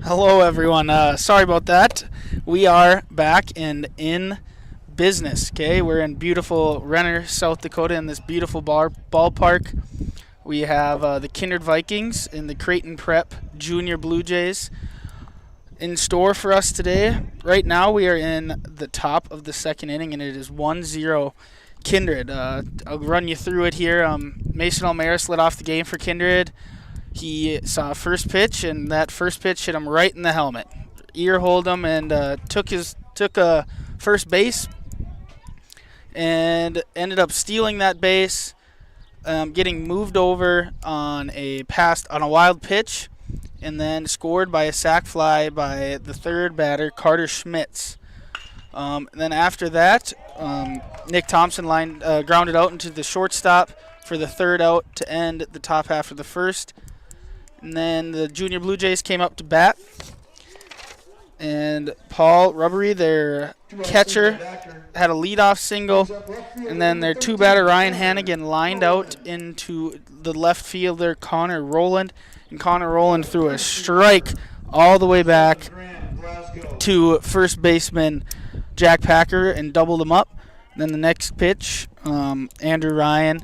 Hello, everyone. Sorry about that. We are back and in business. Okay, we're in beautiful Renner, South Dakota, in this beautiful ballpark. We have the Kindred Vikings and the Creighton Prep Junior Blue Jays in store for us today. Right now, we are in the top of the second inning, and it is 1-0 Kindred. I'll run you through it here. Mason Almaris led off the game for Kindred. He saw a first pitch, and that first pitch hit him right in the helmet. Ear hold him, and took a first base, and ended up stealing that base, getting moved over on a wild pitch, and then scored by a sac fly by the third batter, Carter Schmitz. And then after that, Nick Thompson grounded out into the shortstop for the third out to end the top half of the first. And then the Junior Blue Jays came up to bat. And Paul Rubbery, their catcher, had a leadoff single. And then their two-batter, Ryan Hannigan, lined out into the left fielder, Connor Rowland. And Connor Rowland threw a strike all the way back to first baseman Jack Packer and doubled him up. And then the next pitch, Andrew Ryan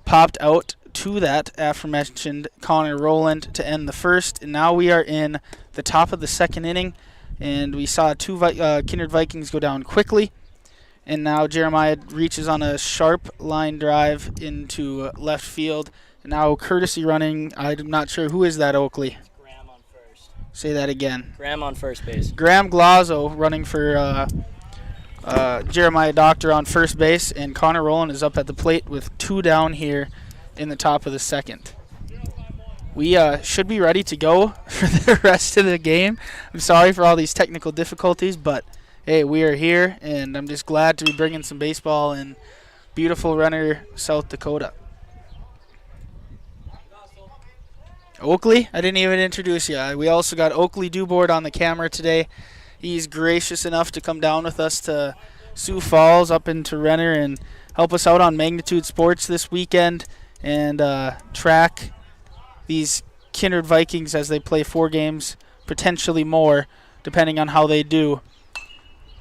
popped out to that aforementioned Connor Rowland to end the first. And now we are in the top of the second inning, and we saw two Kindred Vikings go down quickly. And now Jeremiah reaches on a sharp line drive into left field. And now courtesy running, I'm not sure who is that, Oakley. It's Graham on first. Say that again. Graham on first base. Graham Glazzo running for Jeremiah Doctor on first base, and Connor Rowland is up at the plate with two down here in the top of the second. We should be ready to go for the rest of the game. I'm sorry for all these technical difficulties, but hey, we are here, and I'm just glad to be bringing some baseball in beautiful Renner, South Dakota. Oakley, I didn't even introduce you. We also got Oakley Dubord on the camera today. He's gracious enough to come down with us to Sioux Falls up into Renner and help us out on Magnitude Sports this weekend and track these Kindred Vikings as they play 4 games, potentially more, depending on how they do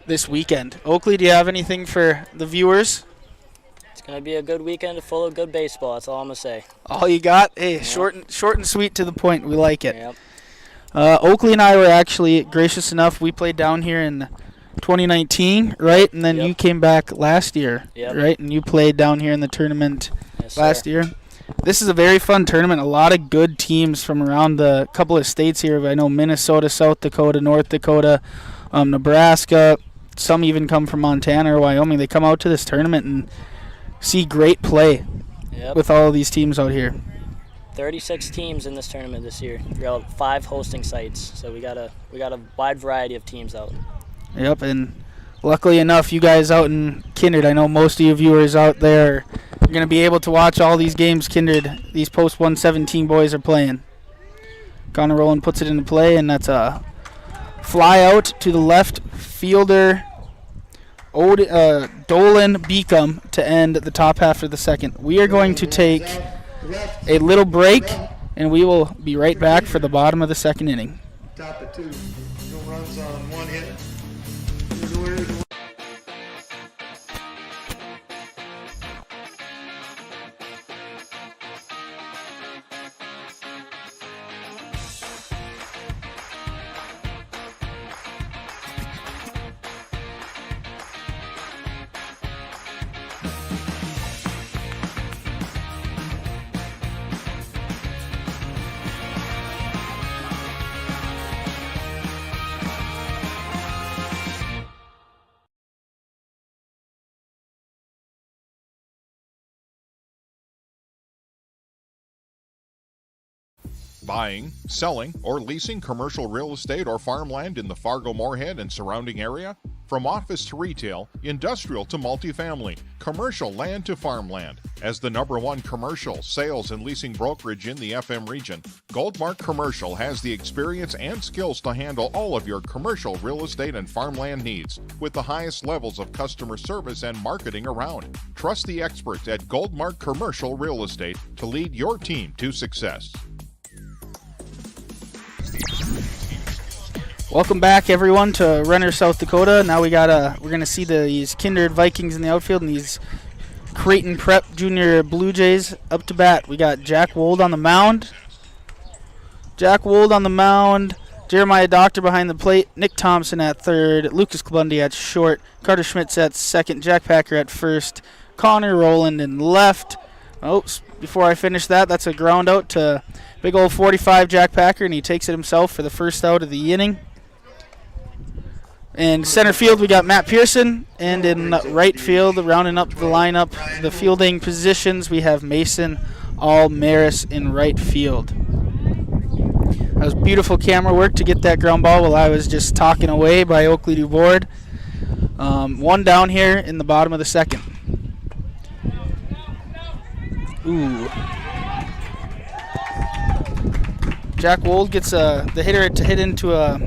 this weekend. Oakley, do you have anything for the viewers? It's going to be a good weekend full of good baseball. That's all I'm going to say. All you got? Hey, yep. short and sweet to the point. We like it. Yep. Oakley and I were actually gracious enough. We played down here in 2019, right? And then you came back last year, right? And you played down here in the tournament last year. This is a very fun tournament. A lot of good teams from around the couple of states here. I know Minnesota, South Dakota, North Dakota, Nebraska. Some even come from Montana or Wyoming. They come out to this tournament and see great play with all of these teams out here. 36 teams in this tournament this year. We got 5 hosting sites, so we got a wide variety of teams out. Yep, and luckily enough, you guys out in Kindred, I know most of you viewers out there are going to be able to watch all these games Kindred, these post-117 boys are playing. Connor Rowland puts it into play, and that's a fly out to the left fielder, Dolan Beacom, to end the top half of the second. We are going to take a little break, and we will be right back for the bottom of the second inning. Top of 2. No runs on 1 hit. Buying, selling, or leasing commercial real estate or farmland in the Fargo-Moorhead and surrounding area? From office to retail, industrial to multifamily, commercial land to farmland. As the #1 commercial, sales, and leasing brokerage in the FM region, Goldmark Commercial has the experience and skills to handle all of your commercial real estate and farmland needs with the highest levels of customer service and marketing around. Trust the experts at Goldmark Commercial Real Estate to lead your team to success. Welcome back, everyone, to Renner, South Dakota. Now we're gonna see these Kindred Vikings in the outfield and these Creighton Prep Junior Blue Jays up to bat. We got Jack Wold on the mound. Jeremiah Doctor behind the plate. Nick Thompson at third. Lucas Klebundy at short. Carter Schmitz at second. Jack Packer at first. Connor Rowland in left. Oh, before I finish that's a ground out to big old 45 Jack Packer, and he takes it himself for the first out of the inning. In center field, we got Matt Pearson, and in right field, rounding up the lineup, the fielding positions, we have Mason Maris in right field. That was beautiful camera work to get that ground ball while I was just talking away by Oakley Dubord. One down here in the bottom of the second. Ooh. Jack Wold gets the hitter to hit into a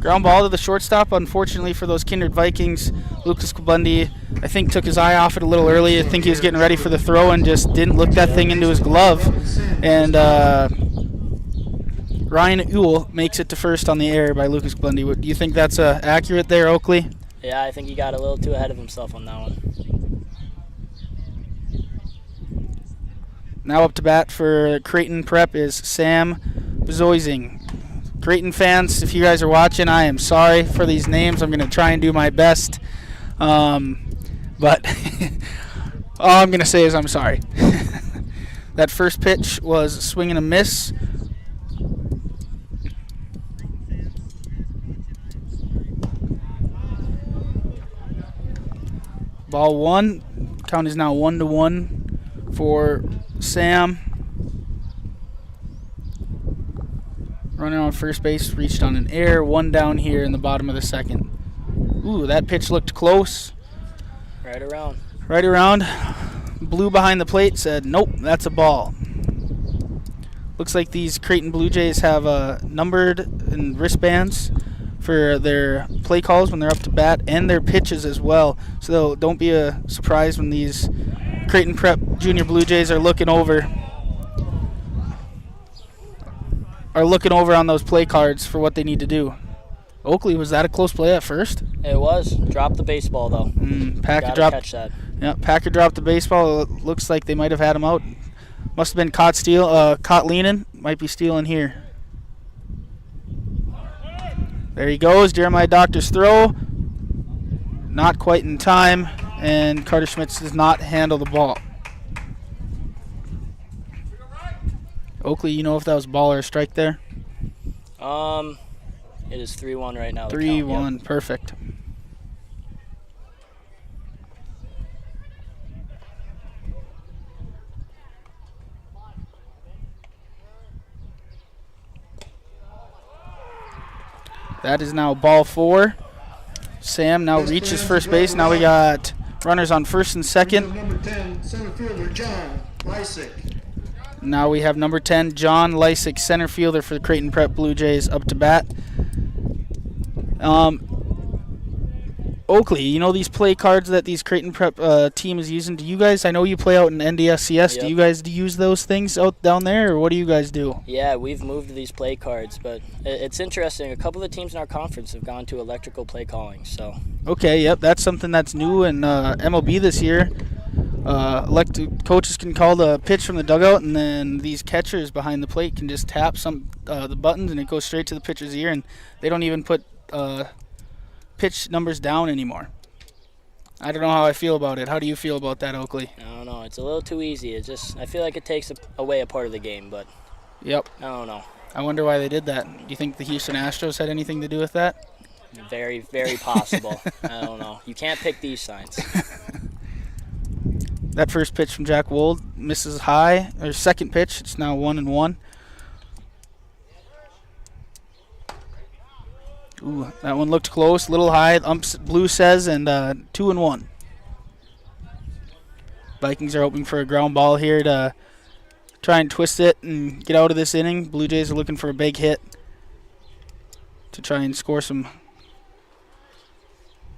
ground ball to the shortstop. Unfortunately for those Kindred Vikings, Lucas Klebundy, I think, took his eye off it a little early. I think he was getting ready for the throw and just didn't look that thing into his glove. And Ryan Ewell makes it to first on the air by Lucas Klebundy. Do you think that's accurate there, Oakley? Yeah, I think he got a little too ahead of himself on that one. Now up to bat for Creighton Prep is Sam Bezoising. Creighton fans, if you guys are watching, I am sorry for these names. I'm going to try and do my best. But all I'm going to say is I'm sorry. That first pitch was a swing and a miss. Ball one. Count is now 1-1 for Sam. Runner on first base, reached on an error. One down here in the bottom of the second. Ooh, that pitch looked close. Right around. Right around. Blue behind the plate said, nope, that's a ball. Looks like these Creighton Blue Jays have numbered and wristbands for their play calls when they're up to bat and their pitches as well. So don't be surprised when these Creighton Prep Junior Blue Jays are looking over on those play cards for what they need to do. Oakley, was that a close play at first? It was. Dropped the baseball, though. Packer dropped. Catch that. Yeah, Packer dropped the baseball. It looks like they might have had him out. Must have been caught leaning. Might be stealing here. There he goes. Jeremiah Doctor's throw. Not quite in time, and Carter Schmitz does not handle the ball. Oakley, you know if that was a ball or a strike there? It is 3-1 right now. 3-1, yep. Perfect. That is now ball 4. Sam now reaches first base. Now we got runners on first and second. Number 10, center fielder John Lysick. Now we have number 10, John Lysick, center fielder for the Creighton Prep Blue Jays, up to bat. Oakley, you know these play cards that these Creighton Prep team is using. Do you guys, I know you play out in NDSCS, Yep. Do you guys use those things out down there, or what do you guys do? Yeah, we've moved to these play cards, but it's interesting. A couple of the teams in our conference have gone to electrical play calling. So. Okay, yep, that's something that's new in MLB this year. Coaches can call the pitch from the dugout, and then these catchers behind the plate can just tap the buttons, and it goes straight to the pitcher's ear, and they don't even put pitch numbers down anymore. I don't know how I feel about it. How do you feel about that, Oakley? I don't know. It's a little too easy. I feel like it takes away a part of the game, but yep. I don't know. I wonder why they did that. Do you think the Houston Astros had anything to do with that? Very, very possible. I don't know. You can't pick these signs. That first pitch from Jack Wold misses high. Or second pitch, it's now 1-1. Ooh, that one looked close, a little high. Blue says, and 2-1. Vikings are hoping for a ground ball here to try and twist it and get out of this inning. Blue Jays are looking for a big hit to try and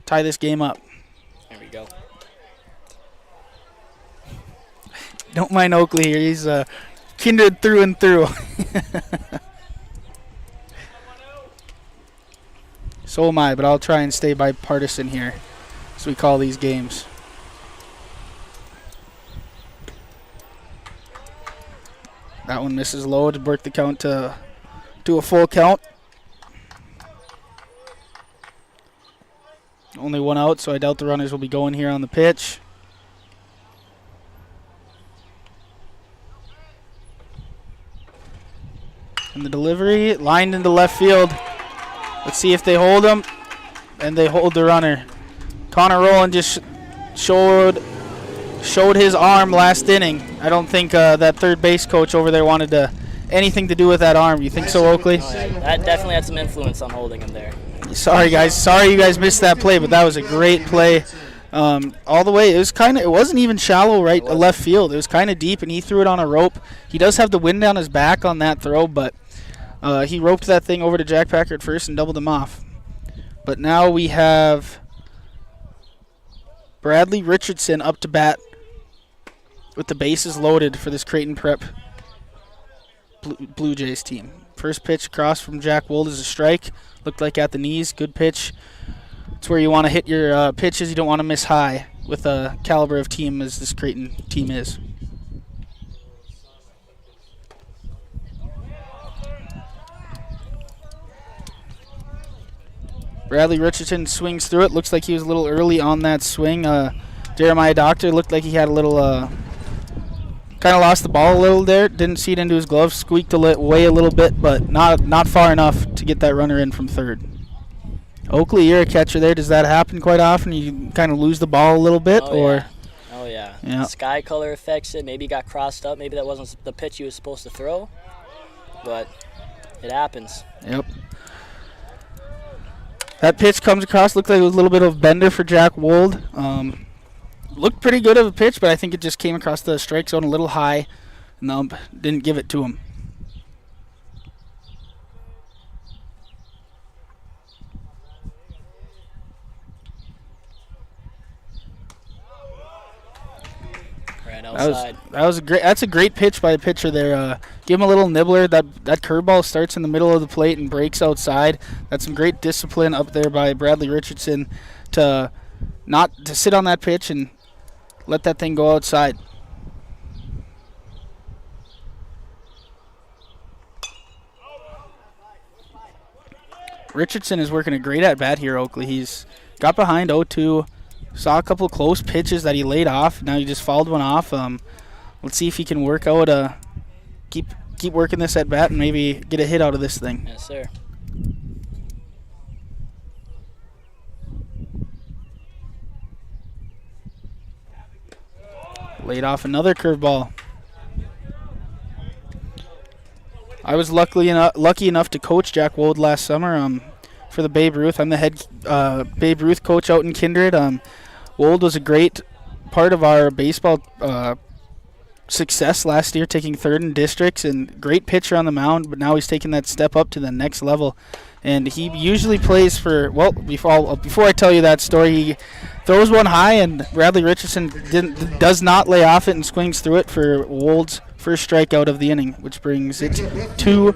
tie this game up. There we go. Don't mind Oakley here. He's Kindred through and through. So am I, but I'll try and stay bipartisan here as we call these games. That one misses low to work the count to a full count. Only one out, so I doubt the runners will be going here on the pitch. And the delivery, lined into left field. Let's see if they hold him. And they hold the runner. Connor Rowland just showed his arm last inning. I don't think that third base coach over there wanted anything to do with that arm. You think so, Oakley? Oh, yeah. That definitely had some influence on holding him there. Sorry, guys. Sorry you guys missed that play, but that was a great play. All the way. It wasn't even shallow left field. It was kind of deep, and he threw it on a rope. He does have the wind down his back on that throw, but he roped that thing over to Jack Packer at first and doubled him off. But now we have Bradley Richardson up to bat with the bases loaded for this Creighton Prep Blue Jays team. First pitch across from Jack Wold is a strike. Looked like at the knees. Good pitch. It's where you want to hit your pitches. You don't want to miss high with a caliber of team as this Creighton team is. Bradley Richardson swings through it. Looks like he was a little early on that swing. Jeremiah Doctor looked like he had a little, kind of lost the ball a little there. Didn't see it into his glove. Squeaked away a little bit, but not far enough to get that runner in from third. Oakley, you're a catcher there. Does that happen quite often? You kind of lose the ball a little bit, or? Oh yeah. Yeah. Sky color affects it. Maybe he got crossed up. Maybe that wasn't the pitch he was supposed to throw, but it happens. Yep. That pitch comes across. Looked like it was a little bit of bender for Jack Wold. Looked pretty good of a pitch, but I think it just came across the strike zone a little high, and the ump didn't give it to him. Right outside. That's a great pitch by the pitcher there. Give him a little nibbler. That curveball starts in the middle of the plate and breaks outside. That's some great discipline up there by Bradley Richardson to sit on that pitch and let that thing go outside. Richardson is working a great at bat here, Oakley. He's got behind 0-2. Saw a couple of close pitches that he laid off. Now he just fouled one off. Let's see if he can work out keep working this at bat and maybe get a hit out of this thing. Yes, sir. Laid off another curveball. I was lucky enough to coach Jack Wold last summer for the Babe Ruth. I'm the head Babe Ruth coach out in Kindred. Wold was a great part of our baseball success last year, taking third in districts, and great pitcher on the mound, but now he's taking that step up to the next level. And he usually plays for, well, before I tell you that story, he throws one high, and Bradley Richardson does not lay off it and swings through it for Wold's first strikeout of the inning, which brings it to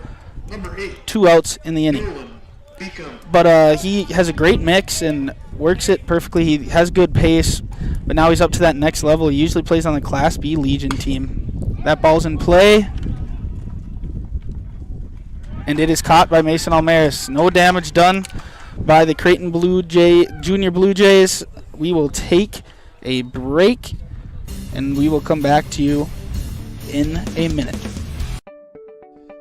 two outs in the inning. But he has a great mix and works it perfectly. He has good pace, but now he's up to that next level. He usually plays on the Class B Legion team. That ball's in play, and it is caught by Mason Almaris. No damage done by the Creighton Junior Blue Jays. We will take a break, and we will come back to you in a minute.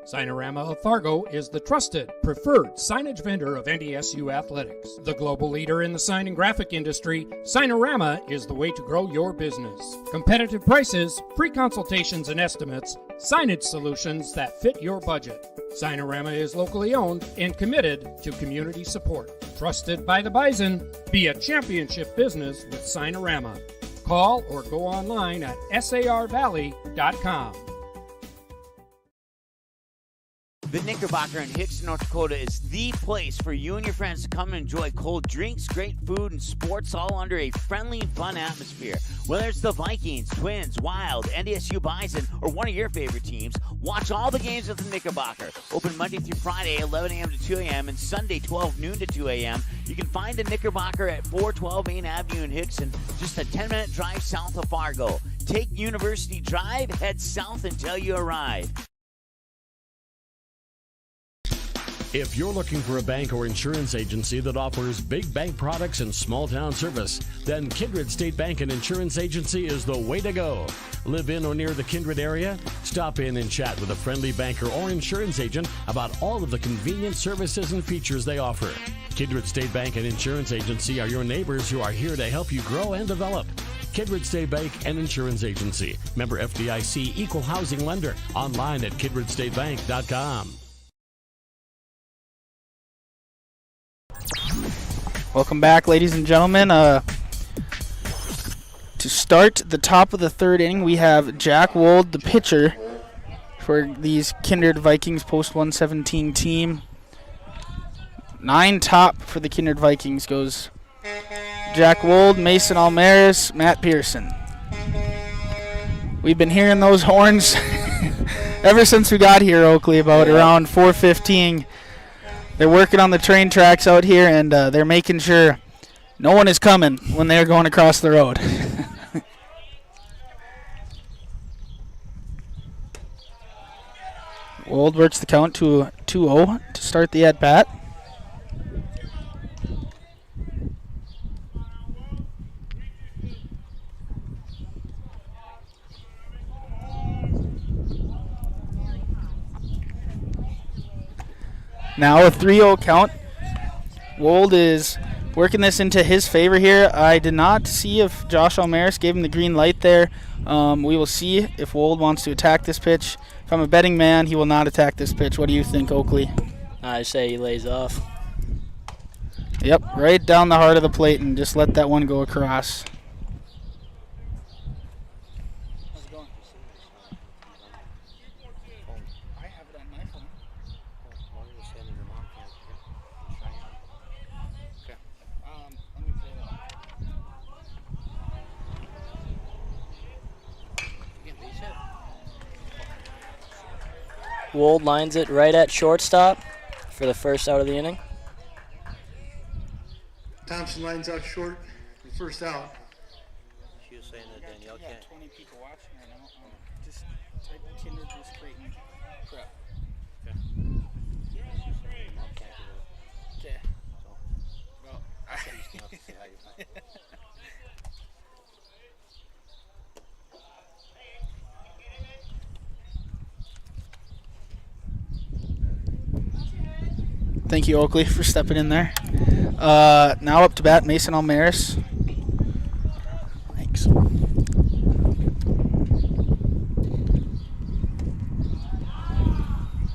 Signorama of Fargo is the trusted, preferred signage vendor of NDSU athletics. The global leader in the sign and graphic industry, Signorama is the way to grow your business. Competitive prices, free consultations and estimates, signage solutions that fit your budget. Signorama is locally owned and committed to community support. Trusted by the Bison, be a championship business with Signorama. Call or go online at sarvalley.com. The Knickerbocker in Hickson, North Dakota is the place for you and your friends to come and enjoy cold drinks, great food, and sports all under a friendly and fun atmosphere. Whether it's the Vikings, Twins, Wild, NDSU Bison, or one of your favorite teams, watch all the games at the Knickerbocker. Open Monday through Friday, 11 a.m. to 2 a.m., and Sunday, 12 noon to 2 a.m. You can find the Knickerbocker at 412 Main Avenue in Hickson, just a 10-minute drive south of Fargo. Take University Drive, head south until you arrive. If you're looking for a bank or insurance agency that offers big bank products and small town service, then Kindred State Bank and Insurance Agency is the way to go. Live in or near the Kindred area? Stop in and chat with a friendly banker or insurance agent about all of the convenient services and features they offer. Kindred State Bank and Insurance Agency are your neighbors who are here to help you grow and develop. Kindred State Bank and Insurance Agency. Member FDIC, Equal Housing Lender. Online at kindredstatebank.com. Welcome back, ladies and gentlemen. To start the top of the third inning, we have Jack Wold, the pitcher, for these Kindred Vikings post-117 team. 9 top for the Kindred Vikings goes Jack Wold, Mason Almaris, Matt Pearson. We've been hearing those horns ever since we got here, Oakley, about around 4:15. They're working on the train tracks out here, and they're making sure no one is coming when they're going across the road. Wold works the count to 2-0 to start the at-bat. Now a 3-0 count. Wold is working this into his favor here. I did not see if Josh Almaris gave him the green light there. We will see if Wold wants to attack this pitch. If I'm a betting man, he will not attack this pitch. What do you think, Oakley? I say he lays off. Yep, right down the heart of the plate and just let that one go across. Wold lines it right at shortstop for the first out of the inning. Thompson lines out short, first out. She was saying that Danielle can't. 20 people watching right now. Just type Kindred versus Creighton prep. Okay. Well, thank you, Oakley, for stepping in there. Now up to bat, Mason Almaris. Thanks.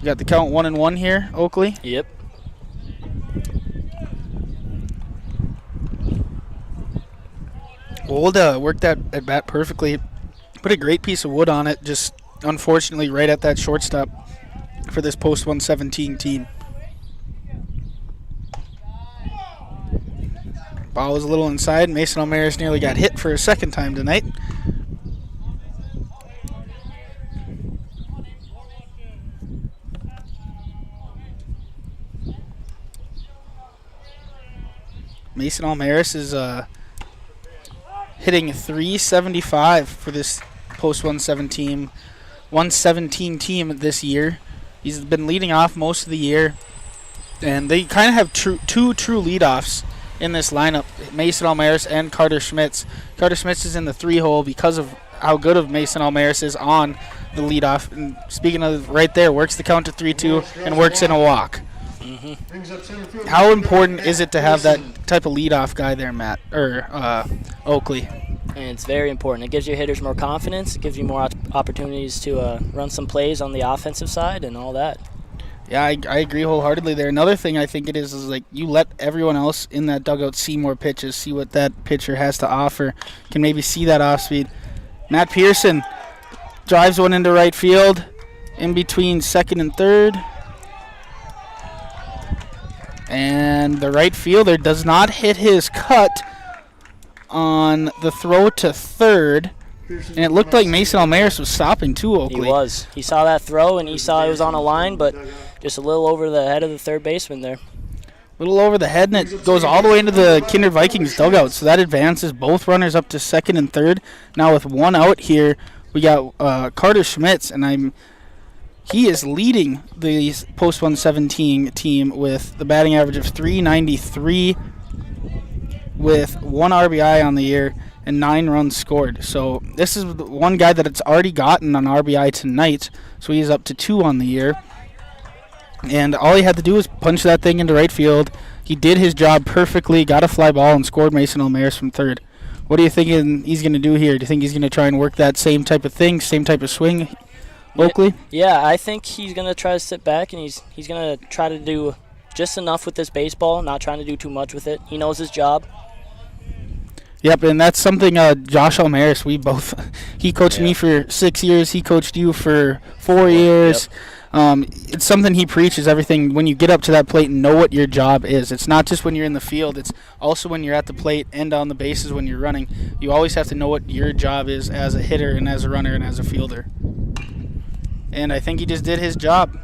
You got the count 1-1 here, Oakley. Yep. Wold worked that at bat perfectly. Put a great piece of wood on it, just unfortunately right at that shortstop for this post-117 team. Ball was a little inside. Mason Almaris nearly got hit for a second time tonight. Mason Almaris is hitting .375 for this post-117 team this year. He's been leading off most of the year, and they kind of have two true leadoffs in this lineup, Mason Almaris and Carter Schmitz. Carter Schmitz is in the 3-hole because of how good of Mason Almaris is on the leadoff. And speaking of right there, works the count to 3-2 and works in a walk. Mm-hmm. How important is it to have that type of leadoff guy there, Matt, or Oakley? And it's very important. It gives your hitters more confidence. It gives you more opportunities to run some plays on the offensive side and all that. Yeah, I agree wholeheartedly there. Another thing I think it is like you let everyone else in that dugout see more pitches, see what that pitcher has to offer, can maybe see that off speed. Matt Pearson drives one into right field in between second and third. And the right fielder does not hit his cut on the throw to third. And it looked like Mason Almaris was stopping too, Oakley. He was. He saw that throw, and he saw it was on a line, but just a little over the head of the third baseman there. A little over the head, and it goes all the way into the Kindred Vikings dugout. So that advances both runners up to second and third. Now with one out here, we got Carter Schmitz, and he is leading the post 117 team with the batting average of .393 with 1 RBI on the year and 9 runs scored. So this is the one guy that it's already gotten an RBI tonight, so he's up to 2 on the year. And all he had to do was punch that thing into right field. He did his job perfectly, got a fly ball, and scored Mason Almaris from third. What are you thinking he's going to do here? Do you think he's going to try and work that same type of thing, same type of swing locally? Yeah, I think he's going to try to sit back, and he's going to try to do just enough with this baseball, not trying to do too much with it. He knows his job. Yep, and that's something Josh Almaris, he coached me for 6 years, he coached you for 4 years. Yep. It's something he preaches, everything. When you get up to that plate, know what your job is. It's not just when you're in the field, it's also when you're at the plate and on the bases when you're running. You always have to know what your job is as a hitter and as a runner and as a fielder. And I think he just did his job.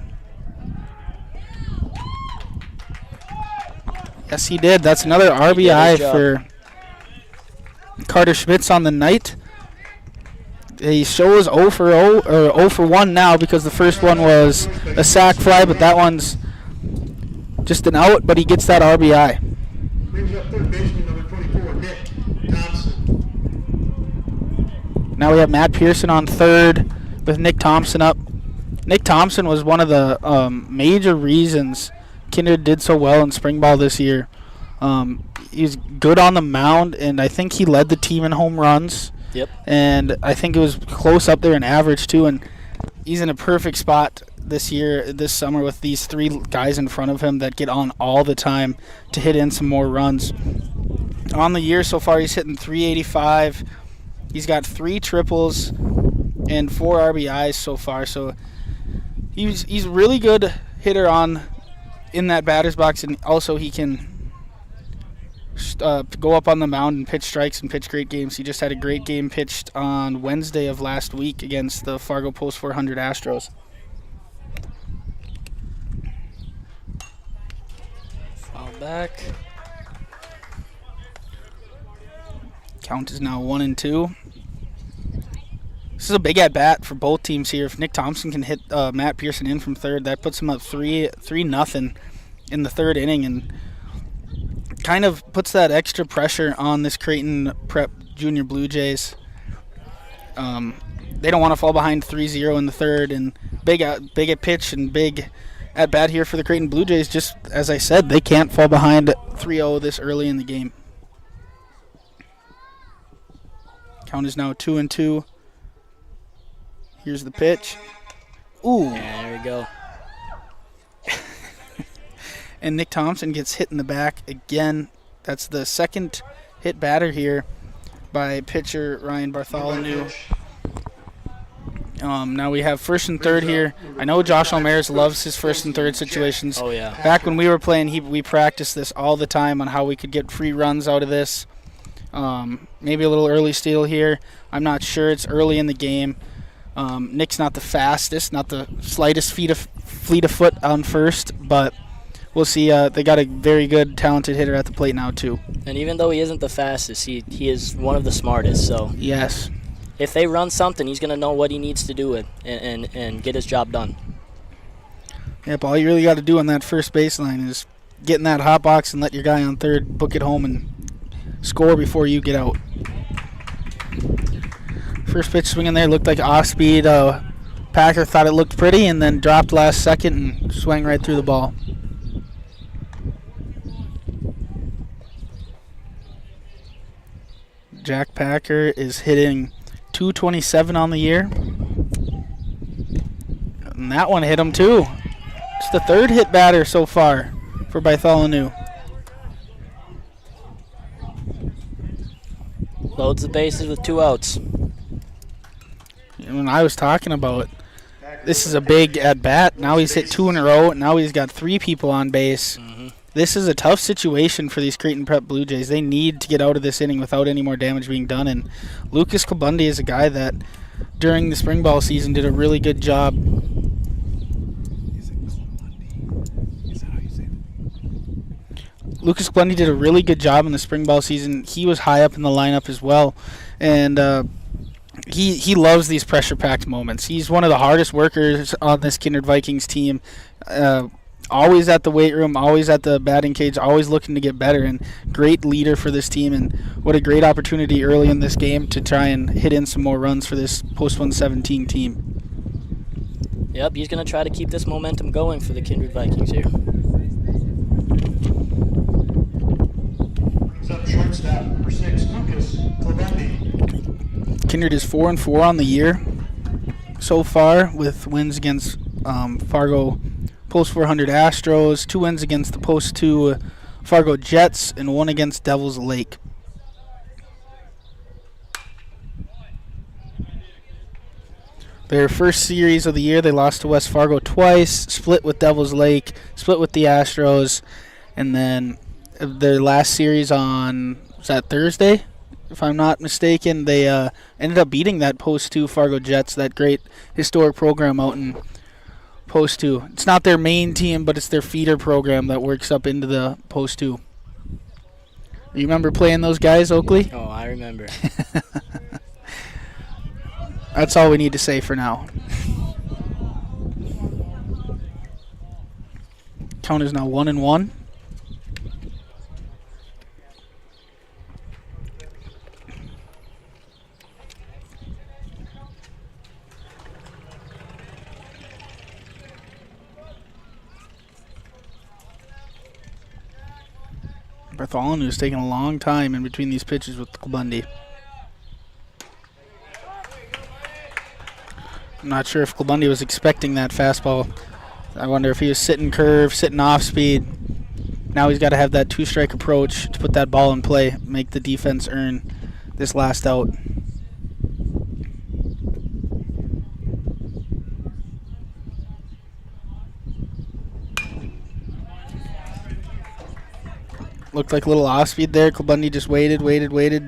Yes, he did. That's another RBI for Carter Schmitz on the night. He shows 0 for 0 or 0 for 1 now because the first one was a sac fly, but that one's just an out, but he gets that RBI. Brings up third baseman number 24, Nick Thompson. Now we have Matt Pearson on third with Nick Thompson up. Nick Thompson was one of the major reasons Kindred did so well in spring ball this year. He was good on the mound, and I think he led the team in home runs. Yep. And I think it was close up there in average too, and he's in a perfect spot this summer with these 3 guys in front of him that get on all the time to hit in some more runs. On the year so far, he's hitting .385. He's got 3 triples and 4 RBIs so far, so he's a really good hitter in that batter's box, and also he can go up on the mound and pitch strikes and pitch great games. He just had a great game pitched on Wednesday of last week against the Fargo Post 400 Astros. Foul back. Count is now 1-2. This is a big at-bat for both teams here. If Nick Thompson can hit Matt Pearson in from third, that puts him up 3-0 in the third inning, and kind of puts that extra pressure on this Creighton Prep Junior Blue Jays. They don't want to fall behind 3-0 in the third, and big at pitch and big at bat here for the Creighton Blue Jays. Just as I said, they can't fall behind 3-0 this early in the game. Count is now 2-2. Here's the pitch. Ooh. Yeah, there we go. And Nick Thompson gets hit in the back again. That's the second hit batter here by pitcher Ryan Bartholomew. Now we have first and third here. I know Josh Almaris loves his first and third situations. Oh, yeah. Back when we were playing, we practiced this all the time on how we could get free runs out of this. Maybe a little early steal here. I'm not sure. It's early in the game. Nick's not the fastest, not the slightest fleet of foot on first, but we'll see. They got a very good, talented hitter at the plate now, too. And even though he isn't the fastest, he is one of the smartest. So yes, if they run something, he's going to know what he needs to do and get his job done. Yep, all you really got to do on that first baseline is get in that hot box and let your guy on third book it home and score before you get out. First pitch swinging there looked like off-speed. Packer thought it looked pretty and then dropped last second and swung right through the ball. Jack Packer is hitting .227 on the year. And that one hit him too. It's the third hit batter so far for Bartholomew. Loads the bases with 2 outs. When I was talking about this is a big at bat. Now he's hit 2 in a row. Now he's got 3 people on base. This is a tough situation for these Creighton Prep Blue Jays. They need to get out of this inning without any more damage being done. And Lucas Kabundi is a guy that during the spring ball season did a really good job. Lucas Kabundi did a really good job in the spring ball season. He was high up in the lineup as well. And he loves these pressure-packed moments. He's one of the hardest workers on this Kindred Vikings team. Always at the weight room, always at the batting cage, always looking to get better, and great leader for this team. And what a great opportunity early in this game to try and hit in some more runs for this post-117 team. Yep, he's going to try to keep this momentum going for the Kindred Vikings here. Brings up shortstop, number 6, Lucas Clemente. Kindred is 4-4 on the year so far, with wins against Fargo Post 400 Astros, 2 wins against the Post 2 Fargo Jets, and 1 against Devils Lake. Their first series of the year, they lost to West Fargo twice, split with Devils Lake, split with the Astros, and then their last series on, was that Thursday? If I'm not mistaken, they ended up beating that Post 2 Fargo Jets, that great historic program out in Post 2. It's not their main team, but it's their feeder program that works up into the Post 2. You remember playing those guys, Oakley? Oh, I remember. That's all we need to say for now. Count is now 1-1. Bartholomew is taking a long time in between these pitches with Kabundi. I'm not sure if Kabundi was expecting that fastball. I wonder if he was sitting curve, sitting off speed. Now he's got to have that two-strike approach to put that ball in play, make the defense earn this last out. Looked like a little off speed there. Kabundi just waited.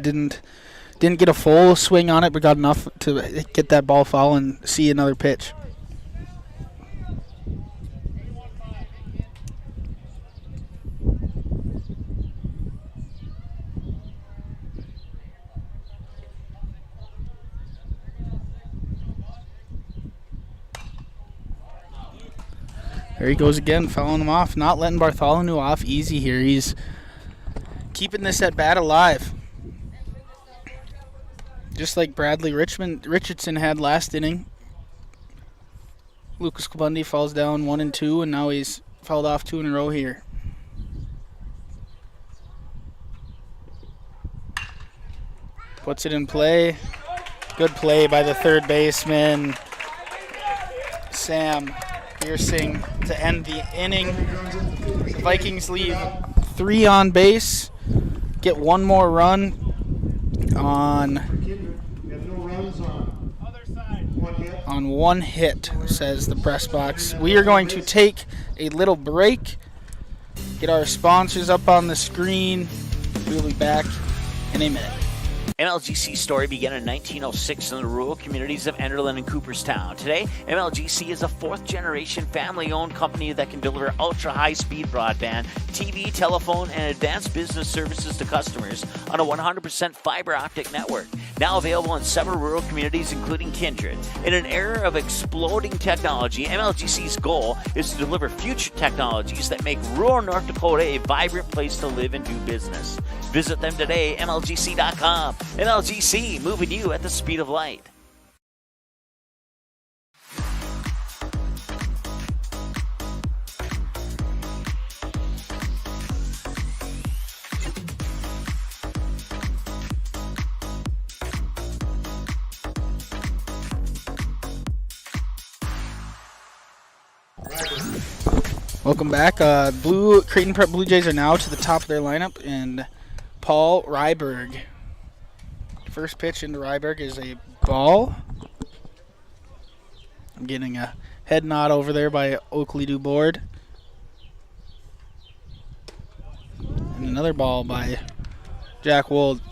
Didn't get a full swing on it, but got enough to get that ball foul and see another pitch. There he goes again, fouling him off. Not letting Bartholomew off easy here. He's keeping this at bat alive. Just like Bradley Richardson had last inning. Lucas Kabundi falls down 1-2, and now he's fouled off 2 in a row here. Puts it in play. Good play by the third baseman, Sam Piercing, to end the inning. The Vikings leave 3 on base, get 1 more run on 1 hit, says the press box. We are going to take a little break, get our sponsors up on the screen. We'll be back in a minute. MLGC's story began in 1906 in the rural communities of Enderlin and Cooperstown. Today, MLGC is a 4th-generation family-owned company that can deliver ultra-high-speed broadband, TV, telephone, and advanced business services to customers on a 100% fiber optic network. Now available in several rural communities, including Kindred. In an era of exploding technology, MLGC's goal is to deliver future technologies that make rural North Dakota a vibrant place to live and do business. Visit them today, MLGC.com. MLGC, moving you at the speed of light. Welcome back. Creighton Prep Blue Jays are now to the top of their lineup, and Paul Ryberg. First pitch into Ryberg is a ball. I'm getting a head nod over there by Oakley Duboard. another ball by Jack Wold.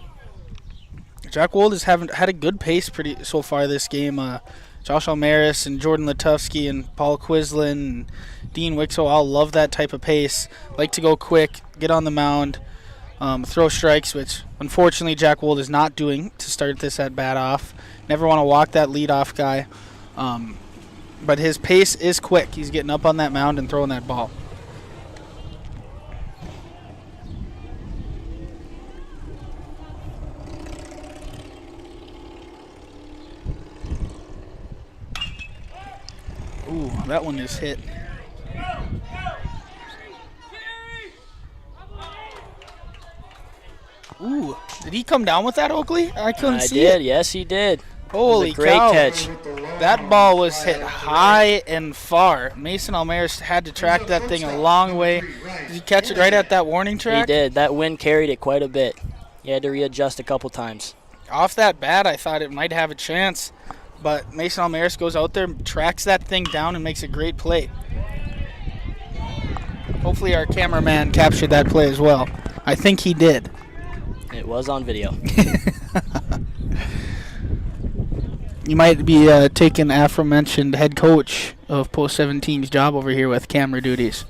Jack Wold has had a good pace so far this game. Josh Almaris and Jordan Latufsky and Paul Quislen and Dean Wixo all love that type of pace. Like to go quick, get on the mound, throw strikes, which unfortunately Jack Wold is not doing to start this at bat off. Never want to walk that leadoff guy. But his pace is quick. He's getting up on that mound and throwing that ball. Ooh, that one is hit. Ooh, did he come down with that, Oakley? I couldn't see it. Yes, he did. Holy great cow. catch. That ball was hit high and far. Mason Almaris had to track that thing a long way. Did he catch it right at that warning track? He did. That wind carried it quite a bit. He had to readjust a couple times. Off that bat, I thought it might have a chance. But Mason Almaris goes out there, tracks that thing down, and makes a great play. Hopefully our cameraman captured that play as well. I think he did. It was on video. You might be taking aforementioned head coach of Post 17's job over here with camera duties.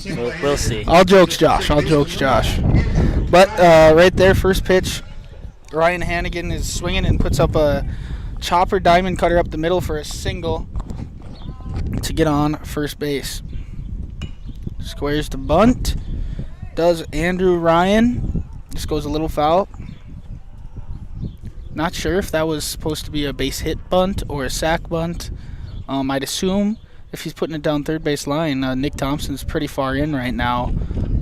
We'll see. All jokes, Josh. All jokes, Josh. But right there, first pitch, Ryan Hannigan is swinging and puts up a chopper diamond cutter up the middle for a single to get on first base. Squares the bunt. Does Andrew Ryan. Just goes a little foul. Not sure if that was supposed to be a base hit bunt or a sack bunt. I'd assume if he's putting it down third base line, Nick Thompson's pretty far in right now.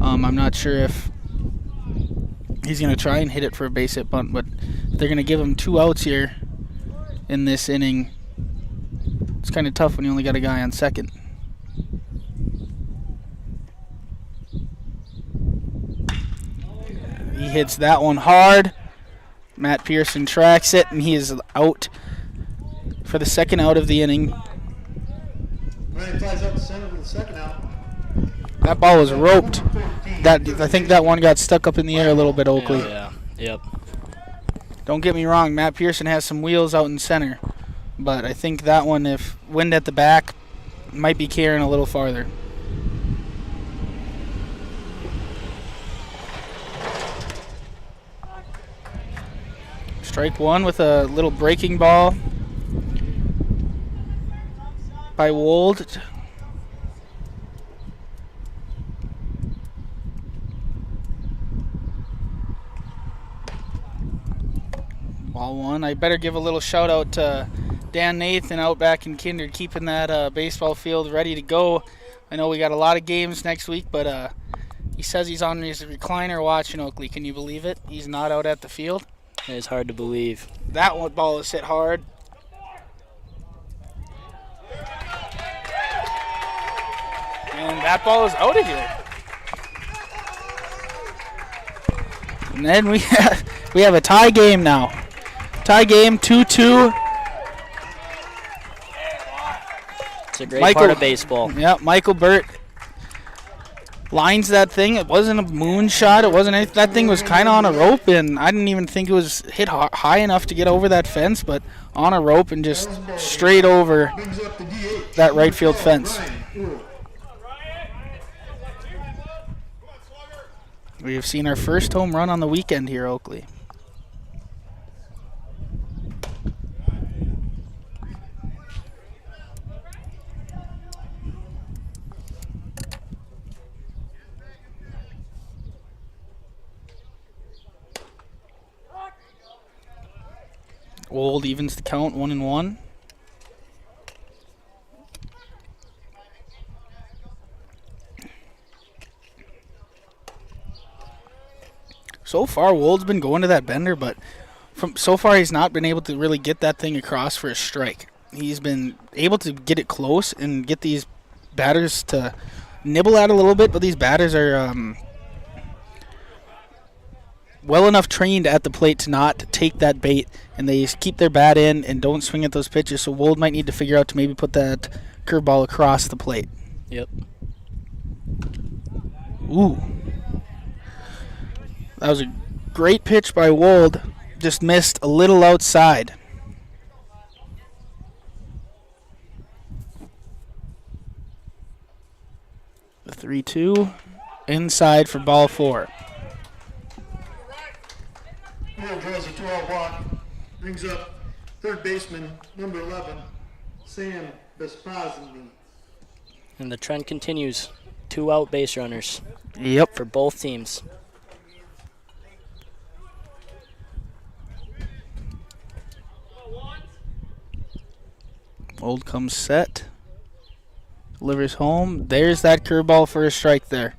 I'm not sure if he's going to try and hit it for a base hit bunt, but they're going to give him 2 outs here in this inning. It's kind of tough when you only got a guy on second. He hits that one hard. Matt Pearson tracks it, and he is out for the second out of the inning. Ryan flies up the center for the second out. That ball was roped. I think that one got stuck up in the air a little bit, Oakley. Yeah. Yep. Don't get me wrong, Matt Pearson has some wheels out in center, but I think that one, if wind at the back, might be carrying a little farther. Strike one with a little breaking ball by Wold. Ball one. I better give a little shout out to Dan Nathan out back in Kindred, keeping that baseball field ready to go. I know we got a lot of games next week, but he says he's on his recliner watching Oakley. Can you believe it? He's not out at the field. It's hard to believe. That one ball is hit hard. And that ball is out of here. And then we have a tie game now. Tie game, 2-2. It's a great part of baseball. Yeah, Michael Burt lines that thing. It wasn't a moon shot. It wasn't anything. That thing was kind of on a rope, and I didn't even think it was hit high enough to get over that fence, but on a rope and just straight over that right field fence. We have seen our first home run on the weekend here, Oakley. Wold evens the count, 1-1. So far, Wold's been going to that bender, but so far he's not been able to really get that thing across for a strike. He's been able to get it close and get these batters to nibble at it a little bit, but these batters are well enough trained at the plate to not take that bait, and they keep their bat in and don't swing at those pitches. So Wold might need to figure out to maybe put that curveball across the plate. Yep. Ooh. That was a great pitch by Wold. Just missed a little outside. The 3-2 inside for ball 4. Who draws a 2-out walk, brings up third baseman, number 11, Sam Vespasian. And the trend continues. 2 out base runners. Yep. For both teams. Old comes set. Delivers home. There's that curveball for a strike there.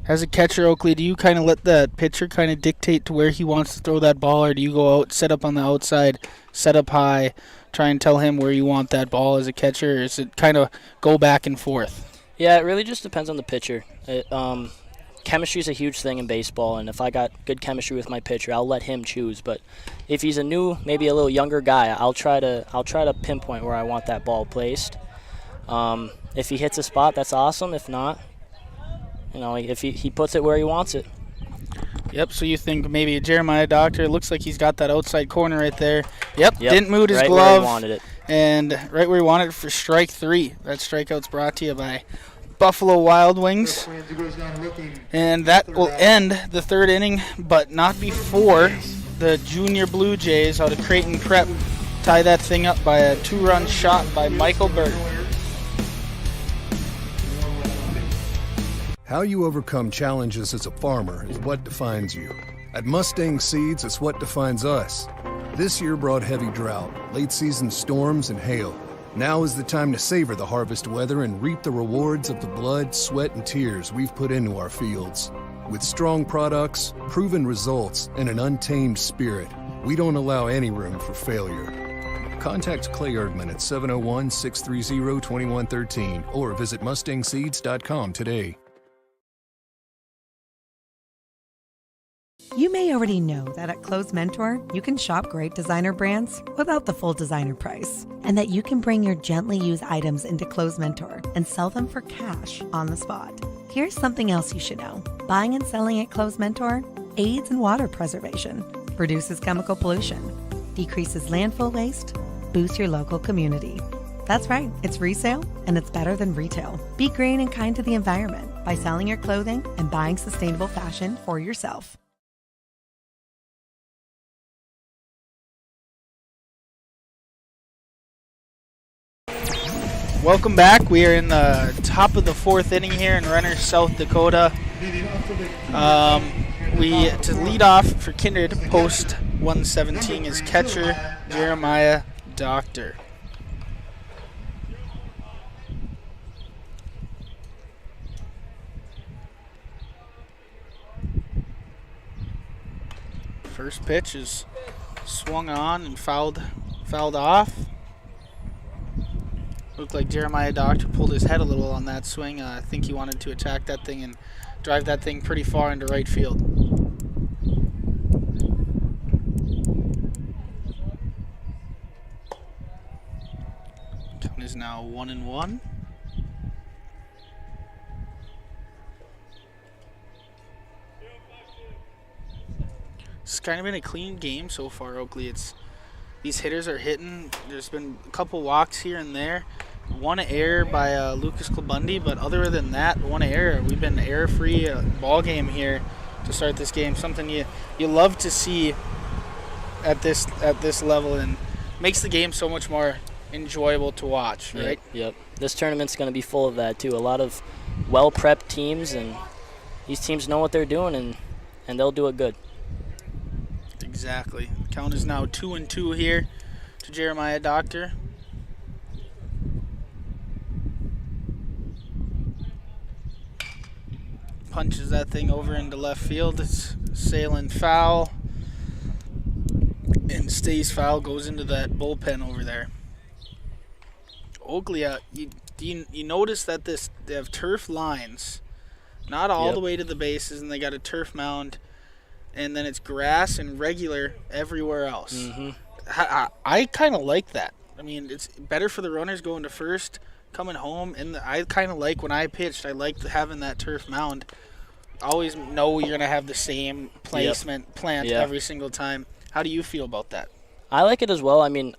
As a catcher, Oakley, do you kind of let the pitcher kind of dictate to where he wants to throw that ball, or do you go out, set up on the outside, set up high, try and tell him where you want that ball as a catcher, or is it kind of go back and forth? Yeah, it really just depends on the pitcher. Chemistry is a huge thing in baseball, and if I got good chemistry with my pitcher, I'll let him choose. But if he's a new, maybe a little younger guy, I'll try to pinpoint where I want that ball placed. If he hits a spot, that's awesome. If not, if he puts it where he wants it. Yep, so you think maybe Jeremiah Doctor, it looks like he's got that outside corner right there. Yep. Didn't move his right glove. Where he wanted it. And right where he wanted it for strike 3. That strikeout's brought to you by Buffalo Wild Wings. And that will end the 3rd inning, but not before the junior Blue Jays out of Creighton Prep tie that thing up by a 2-run shot by Michael Bird. How you overcome challenges as a farmer is what defines you. At Mustang Seeds, it's what defines us. This year brought heavy drought, late-season storms, and hail. Now is the time to savor the harvest weather and reap the rewards of the blood, sweat, and tears we've put into our fields. With strong products, proven results, and an untamed spirit, we don't allow any room for failure. Contact Clay Erdman at 701-630-2113 or visit mustangseeds.com today. You may already know that at Clothes Mentor, you can shop great designer brands without the full designer price, and that you can bring your gently used items into Clothes Mentor and sell them for cash on the spot. Here's something else you should know. Buying and selling at Clothes Mentor aids in water preservation, reduces chemical pollution, decreases landfill waste, boosts your local community. That's right, it's resale, and it's better than retail. Be green and kind to the environment by selling your clothing and buying sustainable fashion for yourself. Welcome back. We are in the top of the 4th inning here in Renner, South Dakota. To lead off for Kindred, post 117 is catcher Jeremiah Doctor. First pitch is swung on and fouled off. Looked like Jeremiah Doctor pulled his head a little on that swing. I think he wanted to attack that thing and drive that thing pretty far into right field. Count is now 1-1. It's kind of been a clean game so far, Oakley. These hitters are hitting. There's been a couple walks here and there. One error by Lucas Klabundi, but other than that, one error. We've been error-free ball game here to start this game. Something you love to see at this level, and makes the game so much more enjoyable to watch, right? Yep. This tournament's going to be full of that too. A lot of well-prepped teams, and these teams know what they're doing, and they'll do it good. Exactly. Count is now 2-2 here to Jeremiah Doctor. Punches that thing over into left field. It's sailing foul. And stays foul, goes into that bullpen over there. Oakley, you notice that they have turf lines, not all the way to the bases, and they got a turf mound, and then it's grass and regular everywhere else. Mm-hmm. I kind of like that. I mean, it's better for the runners going to first, coming home, and I kind of like when I pitched, I liked having that turf mound. Always know you're going to have the same placement plant every single time. How do you feel about that? I like it as well. I mean,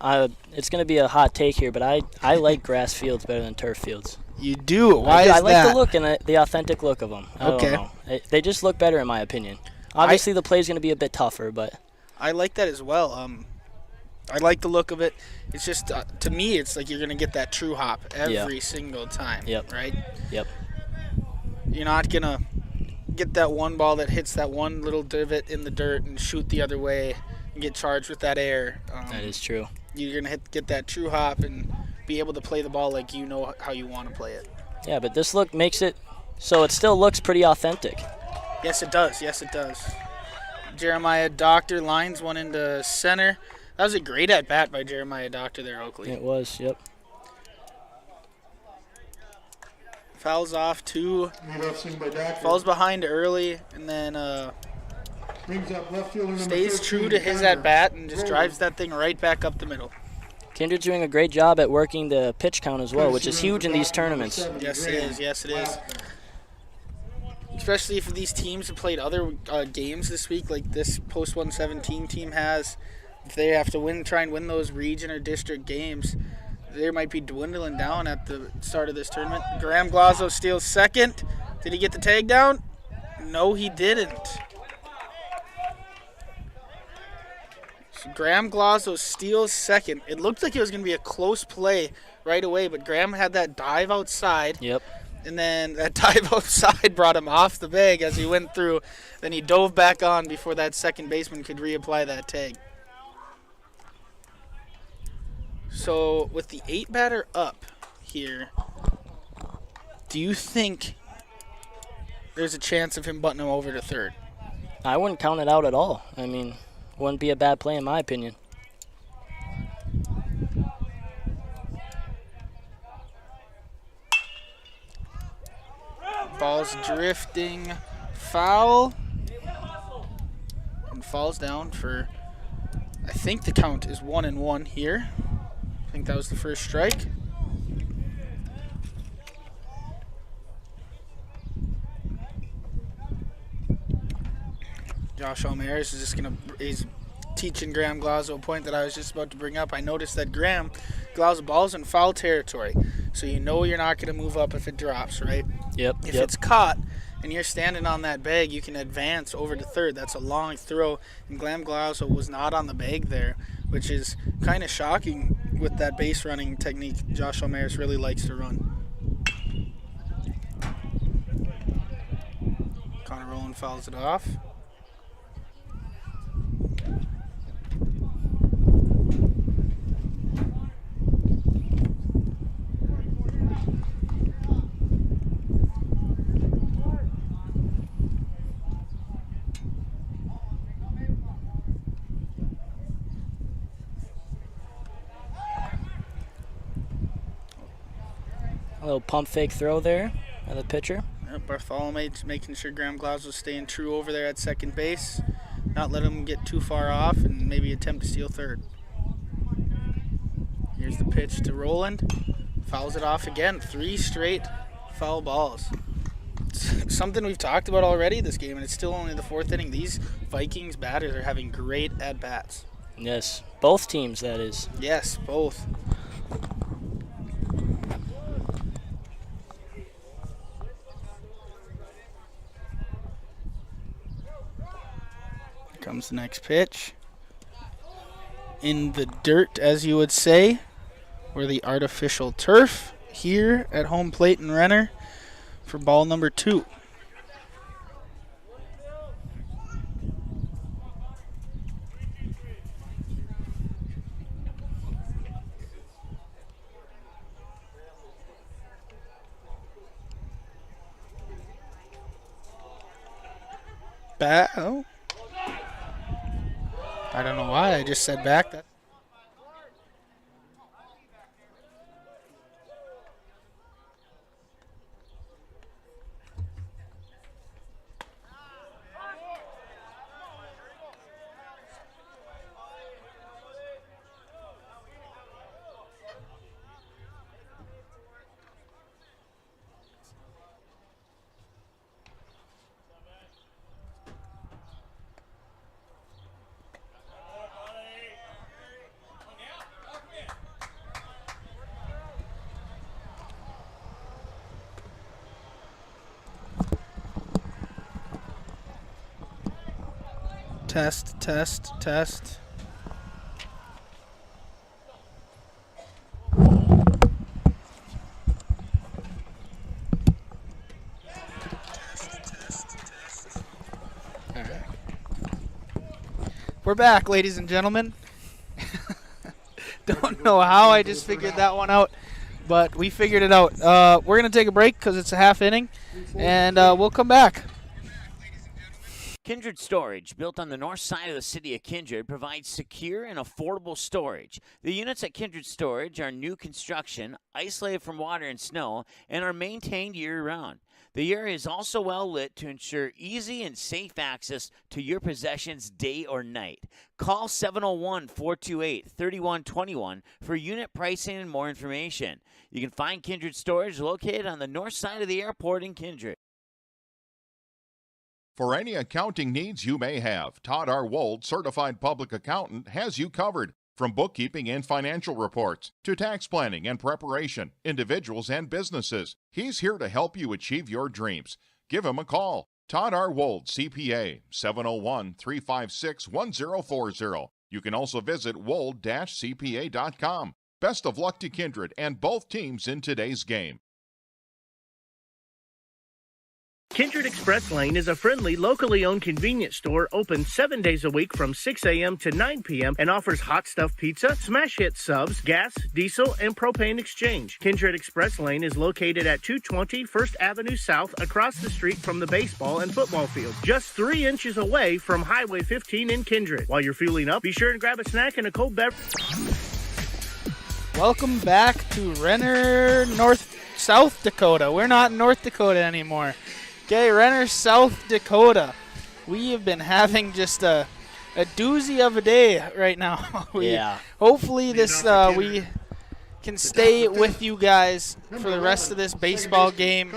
it's going to be a hot take here, but I like grass fields better than turf fields. You do? Why is that? I like the look and the authentic look of them. I don't know. They just look better in my opinion. Obviously, the play is going to be a bit tougher, but I like that as well. I like the look of it. It's just, to me, it's like you're going to get that true hop every single time, right? Yep. You're not going to get that one ball that hits that one little divot in the dirt and shoot the other way and get charged with that air. That is true. You're going to get that true hop and be able to play the ball like you know how you want to play it. Yeah, but this look makes it so it still looks pretty authentic. Yes, it does. Yes, it does. Jeremiah Doctor lines one into center. That was a great at-bat by Jeremiah Doctor there, Oakley. It was, yep. Fouls off two. Falls behind early, and then stays true to his at-bat and just drives that thing right back up the middle. Kindred's doing a great job at working the pitch count as well, which is huge in these tournaments. Yes, it is. Yes, it is. Especially if these teams have played other games this week, like this post-117 team has. If they have to try and win those region or district games, they might be dwindling down at the start of this tournament. Graham Glazzo steals second. Did he get the tag down? No, he didn't. So Graham Glazzo steals second. It looked like it was going to be a close play right away, but Graham had that dive outside. Yep. And then that dive outside brought him off the bag as he went through. Then he dove back on before that second baseman could reapply that tag. So with the 8-batter up here, do you think there's a chance of him butting him over to third? I wouldn't count it out at all. I mean, wouldn't be a bad play in my opinion. Ball's drifting foul and falls down for, I think the count is 1-1 here. I think that was the first strike. Josh Almaris is just he's teaching Graham Glazzo a point that I was just about to bring up. I noticed that Graham Glazzo ball's in foul territory, so you know you're not going to move up if it drops, right? Yep. If it's caught and you're standing on that bag, you can advance over to third. That's a long throw, and Graham Glazzo was not on the bag there, which is kind of shocking with that base running technique Josh Almaris really likes to run. Connor Rowland fouls it off. A little pump fake throw there by the pitcher. Yep, Bartholomew making sure Graham Glazzo's staying true over there at second base. Not let him get too far off and maybe attempt to steal third. Here's the pitch to Rowland. Fouls it off again. 3 straight foul balls. It's something we've talked about already this game, and it's still only the 4th inning. These Vikings batters are having great at-bats. Yes, both teams, that is. Yes, both. Comes the next pitch. In the dirt, as you would say, or the artificial turf here at home plate in Renner for ball number 2. Oh. I don't know why I just said back that. Test, test, test. We're back, ladies and gentlemen. Don't know how I just figured that one out, but we figured it out. We're going to take a break because it's a half inning, and we'll come back. Kindred Storage, built on the north side of the city of Kindred, provides secure and affordable storage. The units at Kindred Storage are new construction, isolated from water and snow, and are maintained year-round. The area is also well lit to ensure easy and safe access to your possessions day or night. Call 701-428-3121 for unit pricing and more information. You can find Kindred Storage located on the north side of the airport in Kindred. For any accounting needs you may have, Todd R. Wold, Certified Public Accountant, has you covered. From bookkeeping and financial reports to tax planning and preparation, individuals and businesses, he's here to help you achieve your dreams. Give him a call. Todd R. Wold, CPA, 701-356-1040. You can also visit wold-cpa.com. Best of luck to Kindred and both teams in today's game. Kindred Express Lane is a friendly, locally owned convenience store open 7 days a week from 6 a.m. to 9 p.m. and offers hot stuff pizza, smash hit subs, gas, diesel, and propane exchange. Kindred Express Lane is located at 220 First Avenue South across the street from the baseball and football field, just 3 inches away from Highway 15 in Kindred. While you're fueling up, be sure and grab a snack and a cold beverage. Welcome back to Renner, South Dakota. We're not in North Dakota anymore. Okay, Renner, South Dakota. We have been having just a doozy of a day right now. Yeah. Hopefully we can stay with you guys for the rest of this baseball game.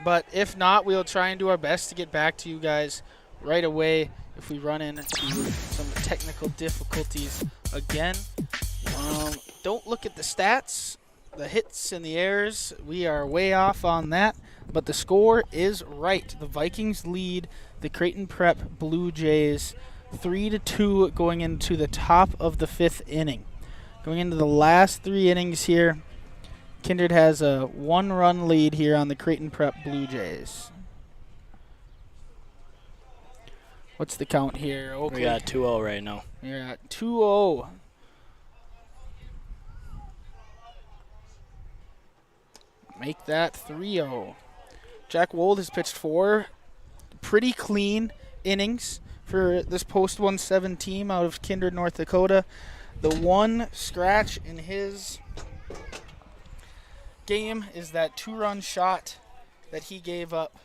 But if not, we'll try and do our best to get back to you guys right away if we run into some technical difficulties again. Don't look at the stats, the hits and the errors. We are way off on that. But the score is right. The Vikings lead the Creighton Prep Blue Jays 3-2 going into the top of the 5th inning. Going into the last 3 innings here, Kindred has a 1-run lead here on the Creighton Prep Blue Jays. What's the count here? Okay. We got 2-0 right now. You're at 2-0. Make that 3-0. Jack Wold has pitched 4 pretty clean innings for this post-1-7 team out of Kindred, North Dakota. The one scratch in his game is that 2-run shot that he gave up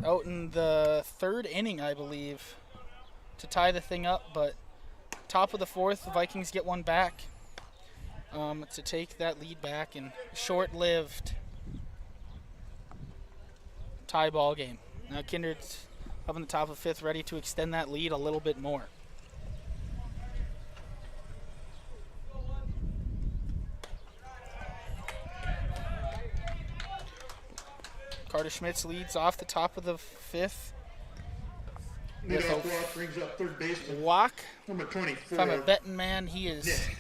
out in the 3rd inning, I believe, to tie the thing up. But top of the 4th, the Vikings get one back to take that lead back, and short-lived tie ball game. Now Kindred's up on the top of 5th, ready to extend that lead a little bit more. Carter Schmitz leads off the top of the 5th. Leadoff walk brings up third baseman. Walk. Number 24. If I'm a betting man, he is Nick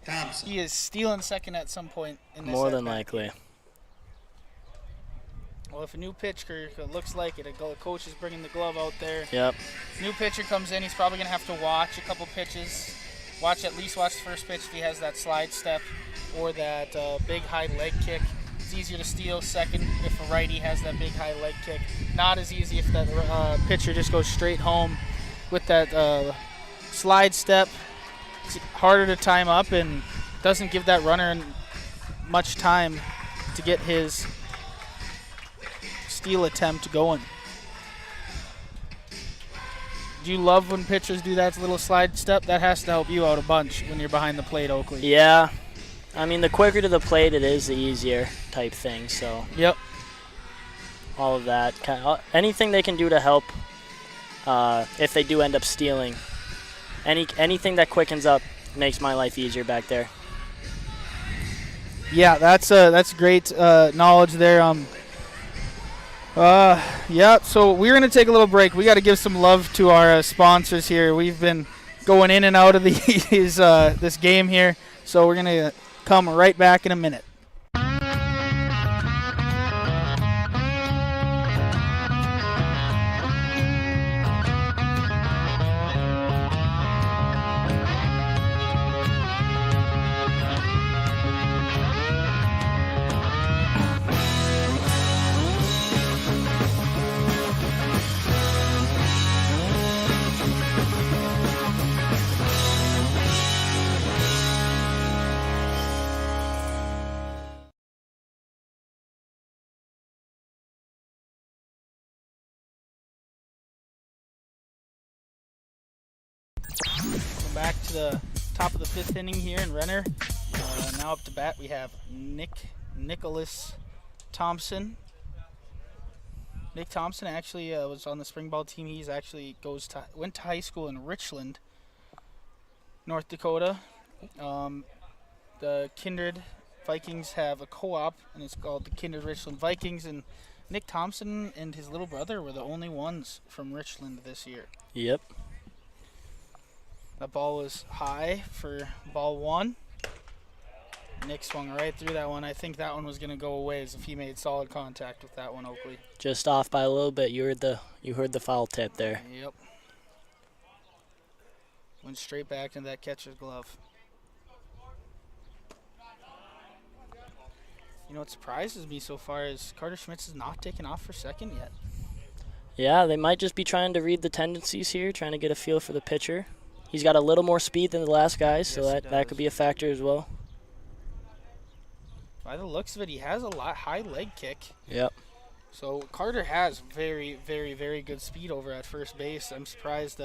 Thompson. he is stealing second at some point in this. More than at-bat. likely. Well, if a new pitcher, it looks like it, a coach is bringing the glove out there. Yep. New pitcher comes in, he's probably going to have to watch a couple pitches. At least watch the first pitch if he has that slide step or that big high leg kick. It's easier to steal second if a righty has that big high leg kick. Not as easy if that pitcher just goes straight home with that slide step. It's harder to time up and doesn't give that runner much time to get his steal attempt going. Do you love when pitchers do that little slide step? That has to help you out a bunch when you're behind the plate, Oakley. Yeah. I mean, the quicker to the plate it is, the easier type thing. So. Yep. All of that. Anything they can do to help if they do end up stealing. Anything that quickens up makes my life easier back there. Yeah, that's great knowledge there. Yeah, so we're going to take a little break. We got to give some love to our sponsors here. We've been going in and out of these this game here, so we're going to come right back in a minute. Back to the top of the 5th inning here in Renner. Now up to bat we have Nicholas Thompson. Nick Thompson actually was on the spring ball team. He's actually went to high school in Richland, North Dakota. The Kindred Vikings have a co-op, and it's called the Kindred Richland Vikings. And Nick Thompson and his little brother were the only ones from Richland this year. Yep. That ball was high for ball 1. Nick swung right through that one. I think that one was going to go away as if he made solid contact with that one, Oakley. Just off by a little bit. You heard the foul tip there. Yep. Went straight back into that catcher's glove. You know what surprises me so far is Carter Schmitz is not taking off for second yet. Yeah, they might just be trying to read the tendencies here, trying to get a feel for the pitcher. He's got a little more speed than the last guys, so that could be a factor as well. By the looks of it, he has a high leg kick. Yep. So Carter has very, very, very good speed over at first base. I'm surprised.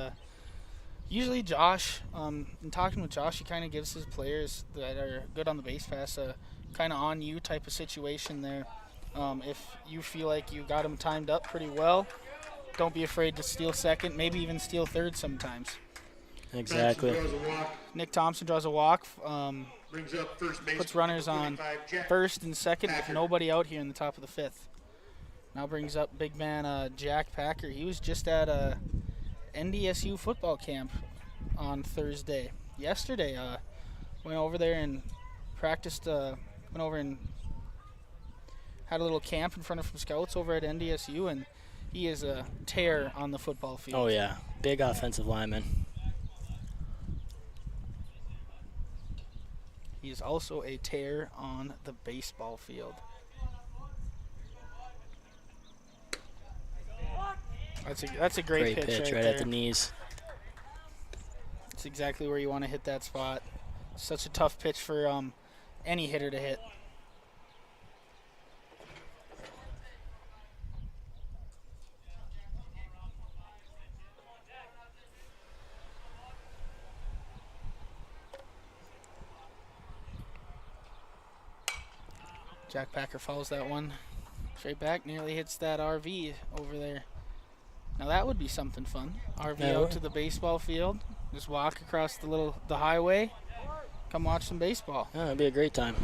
Usually Josh, in talking with Josh, he kind of gives his players that are good on the base pass a kind of on you type of situation there. If you feel like you got him timed up pretty well, don't be afraid to steal second, maybe even steal third sometimes. Exactly. Nick Thompson draws a walk. Brings up first base, puts runners on first and second with nobody out here in the top of the 5th. Now brings up big man Jack Packer. He was just at a NDSU football camp on Thursday. Yesterday, went over there and practiced. Went over and had a little camp in front of some scouts over at NDSU, and he is a tear on the football field. Oh yeah, big offensive lineman. He is also a tear on the baseball field. That's a great pitch right there. At the knees. That's exactly where you want to hit that spot. Such a tough pitch for any hitter to hit. Jack Packer follows that one straight back, nearly hits that RV over there. Now that would be something fun. RV out to the baseball field, just walk across the highway, come watch some baseball. Yeah, that'd be a great time.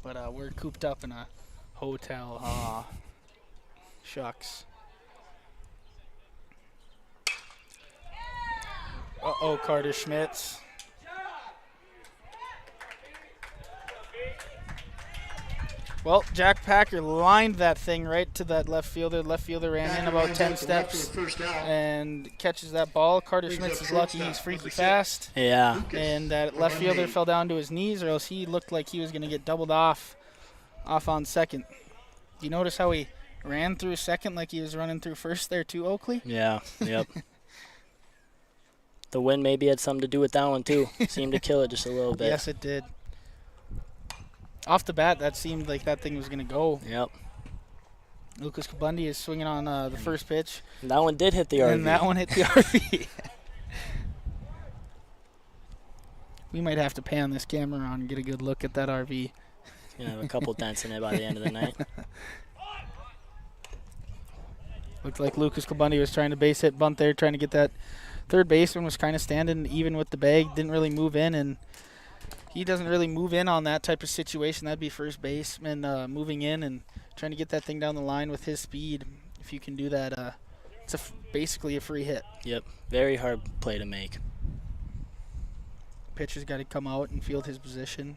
But we're cooped up in a hotel. Aw, shucks. Uh-oh, Carter Schmitz. Well, Jack Packer lined that thing right to that left fielder. Left fielder ran in about 10 steps and catches that ball. Carter Schmitz is lucky. He's freaky fast. Yeah. And that left fielder fell down to his knees, or else he looked like he was going to get doubled off on second. You notice how he ran through second like he was running through first there too, Oakley? Yeah, yep. The wind maybe had something to do with that one too. Seemed to kill it just a little bit. Yes, it did. Off the bat, that seemed like that thing was going to go. Yep. Lucas Kabundi is swinging on the first pitch. And that one did hit the RV. And that one hit the RV. We might have to pan this camera on and get a good look at that RV. It's going to have a couple dents in it by the end of the night. Looked like Lucas Kabundi was trying to base hit bunt there, trying to get that third baseman was kind of standing even with the bag, didn't really move in, and he doesn't really move in on that type of situation. That'd be first baseman moving in and trying to get that thing down the line with his speed. If you can do that, it's basically a free hit. Yep, very hard play to make. Pitcher's got to come out and field his position.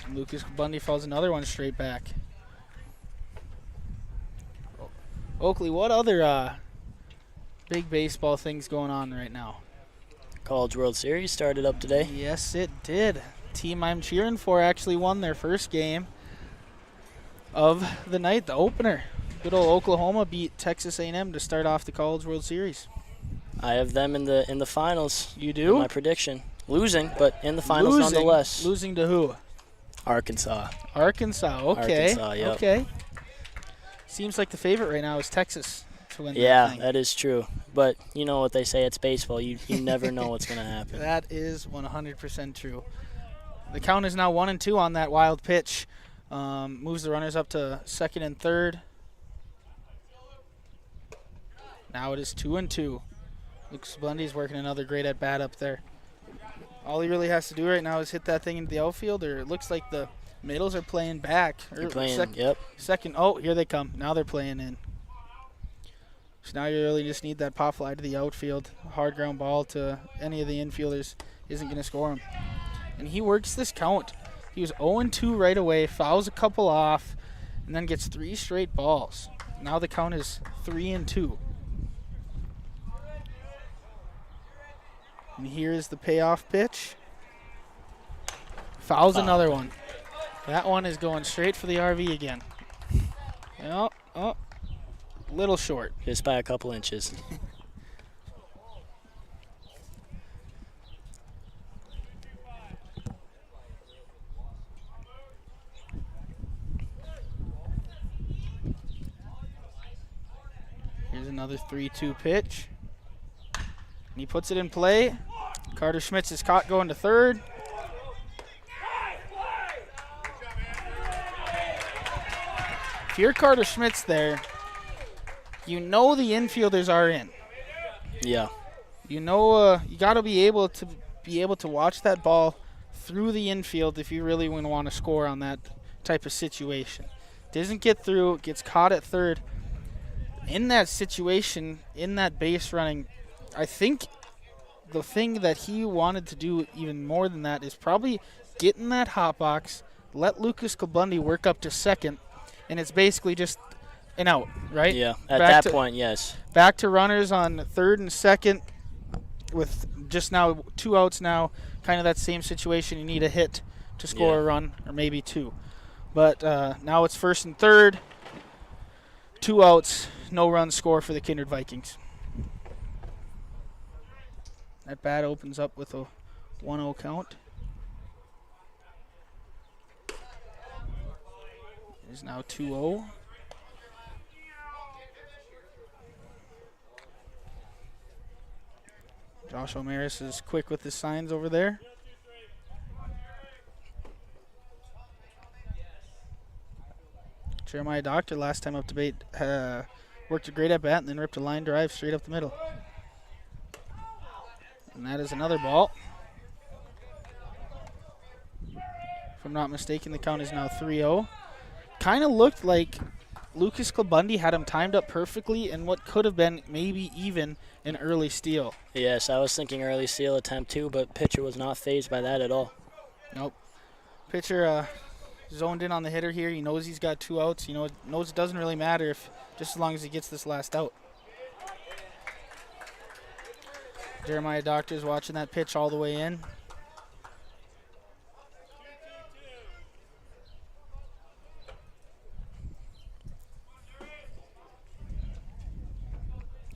And Lucas Bundy falls another one straight back. Oakley, what other big baseball things going on right now? College World Series started up today. Yes, it did. Team I'm cheering for actually won their first game of the night, the opener. Good old Oklahoma beat Texas A&M to start off the College World Series. I have them in the finals. You do? My prediction. Losing, but in the finals nonetheless. Losing to who? Arkansas. Arkansas, okay. Arkansas, yep. Okay. Seems like the favorite right now is Texas to win Yeah, that thing. that is true. But you know what they say, it's baseball. You never know what's going to happen. That is 100% true. The count is now 1-2 on that wild pitch. Moves the runners up to second and third. Now it is 2-2. Lucas Bundy's working another great at-bat up there. All he really has to do right now is hit that thing into the outfield, or it looks like the middles are playing back. They're playing, yep. Second, oh, here they come. Now they're playing in. So now you really just need that pop fly to the outfield. A hard ground ball to any of the infielders isn't going to score him. And he works this count. He was 0-2 right away, fouls a couple off, and then gets 3 straight balls. Now the count is 3-2. And here is the payoff pitch. Fouls another one. That one is going straight for the RV again. Oh, little short. Just by a couple inches. Here's another 3-2 pitch. And he puts it in play. Carter Schmitz is caught going to third. If you're Carter Schmitz there, you know the infielders are in. Yeah. You know you got to be able to watch that ball through the infield if you really want to score on that type of situation. Doesn't get through, gets caught at third. In that situation, in that base running, I think the thing that he wanted to do even more than that is probably get in that hot box, let Lucas Bundy work up to second, and it's basically just an out, right? Yeah, at that point, yes. Back to runners on third and second with just now 2 outs now, kind of that same situation. You need a hit to score a run, or maybe 2. But now it's first and third, 2 outs, no run score for the Kindred Vikings. That bat opens up with a 1-0 count. It is now 2-0. Josh Omaris is quick with his signs over there. Jeremiah Doctor, last time up to bait, worked a great at bat and then ripped a line drive straight up the middle. And that is another ball. If I'm not mistaken, the count is now 3-0. Kind of looked like Lucas Bundy had him timed up perfectly in what could have been maybe even an early steal. Yes, I was thinking early steal attempt too, but pitcher was not fazed by that at all. Nope. Pitcher zoned in on the hitter here. He knows he's got 2 outs. Knows it doesn't really matter if just as long as he gets this last out. Jeremiah Doctor's watching that pitch all the way in.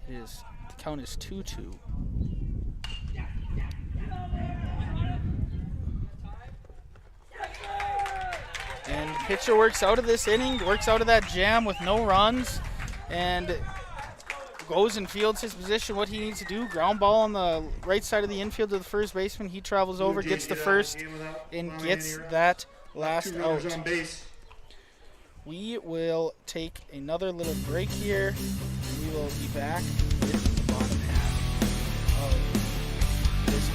The count is 2-2. And pitcher works out of this inning, works out of that jam with no runs, and goes and fields his position, what he needs to do. Ground ball on the right side of the infield to the first baseman. He travels over, gets the first, and gets that last out. We will take another little break here. We will be back with the bottom half of this.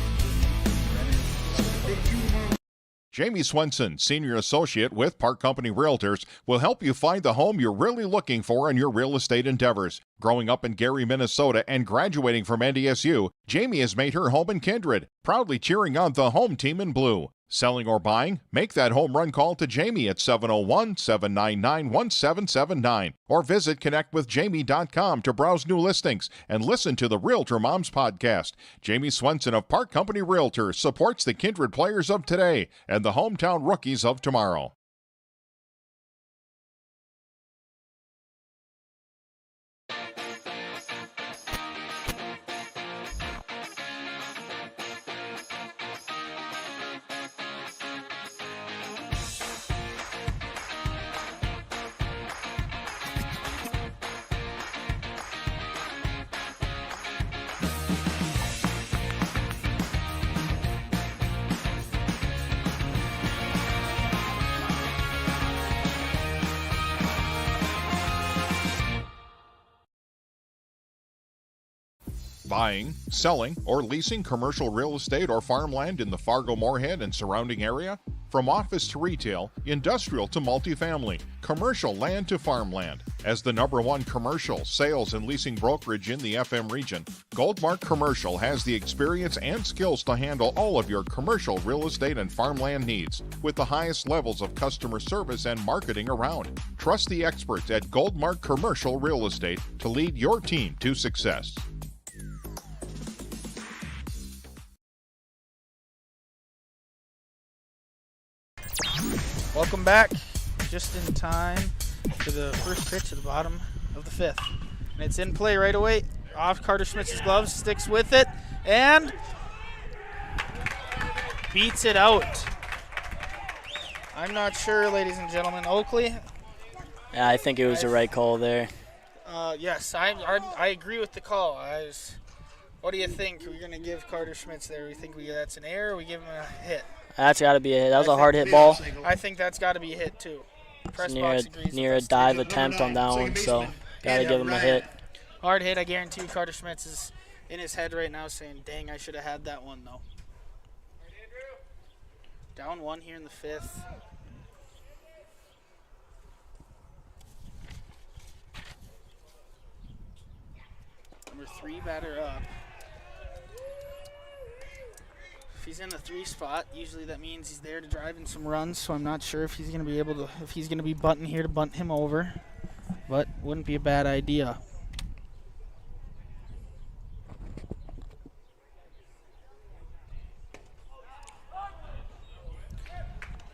Jamie Swenson, Senior Associate with Park Company Realtors, will help you find the home you're really looking for in your real estate endeavors. Growing up in Gary, Minnesota, and graduating from NDSU, Jamie has made her home in Kindred, proudly cheering on the home team in blue. Selling or buying? Make that home run call to Jamie at 701-799-1779 or visit connectwithjamie.com to browse new listings and listen to the Realtor Moms podcast. Jamie Swenson of Park Company Realtors supports the Kindred players of today and the hometown rookies of tomorrow. Buying, selling, or leasing commercial real estate or farmland in the Fargo-Moorhead and surrounding area? From office to retail, industrial to multifamily, commercial land to farmland. As the #1 commercial, sales, and leasing brokerage in the FM region, Goldmark Commercial has the experience and skills to handle all of your commercial real estate and farmland needs with the highest levels of customer service and marketing around. Trust the experts at Goldmark Commercial Real Estate to lead your team to success. Welcome back, just in time for the first pitch at the bottom of the 5th. And it's in play right away. Off Carter Schmitz's gloves, sticks with it, and beats it out. I'm not sure, ladies and gentlemen. Oakley? Yeah, I think it was the right call there. Yes, I agree with the call. What do you think? We're going to give Carter Schmitz there. We think that's an error, or we give him a hit? That's got to be a hit. That was a hard hit ball. I think that's got to be a hit, too. Press box agrees near a dive attempt on that one, so got to give him a hit. Hard hit. I guarantee you Carter Schmitz is in his head right now saying, dang, I should have had that one, though. Down 1 here in the 5th. Number 3 batter up. If he's in the 3 spot, usually that means he's there to drive in some runs, so I'm not sure if he's going to be able to, if he's going to be bunting here to bunt him over, but wouldn't be a bad idea.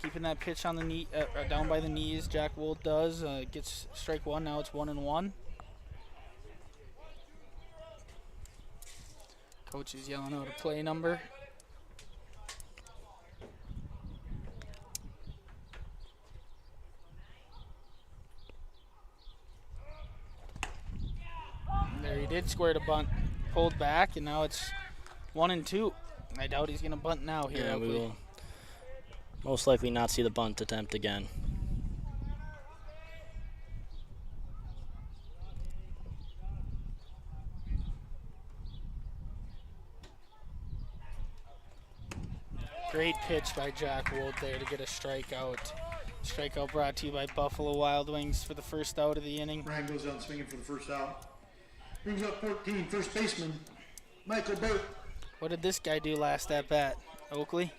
Keeping that pitch on the knee, down by the knees, Jack Wold does. Gets strike 1, now it's 1-1. Coach is yelling out a play number. There he did square to bunt, pulled back, and now it's 1-2. I doubt he's going to bunt now here. Yeah, we will most likely not see the bunt attempt again. Great pitch by Jack Wold there to get a strikeout. Strikeout brought to you by Buffalo Wild Wings for the first out of the inning. Ryan goes out swinging for the first out. Brings up 14, first baseman, Michael Burt. What did this guy do last at bat, Oakley?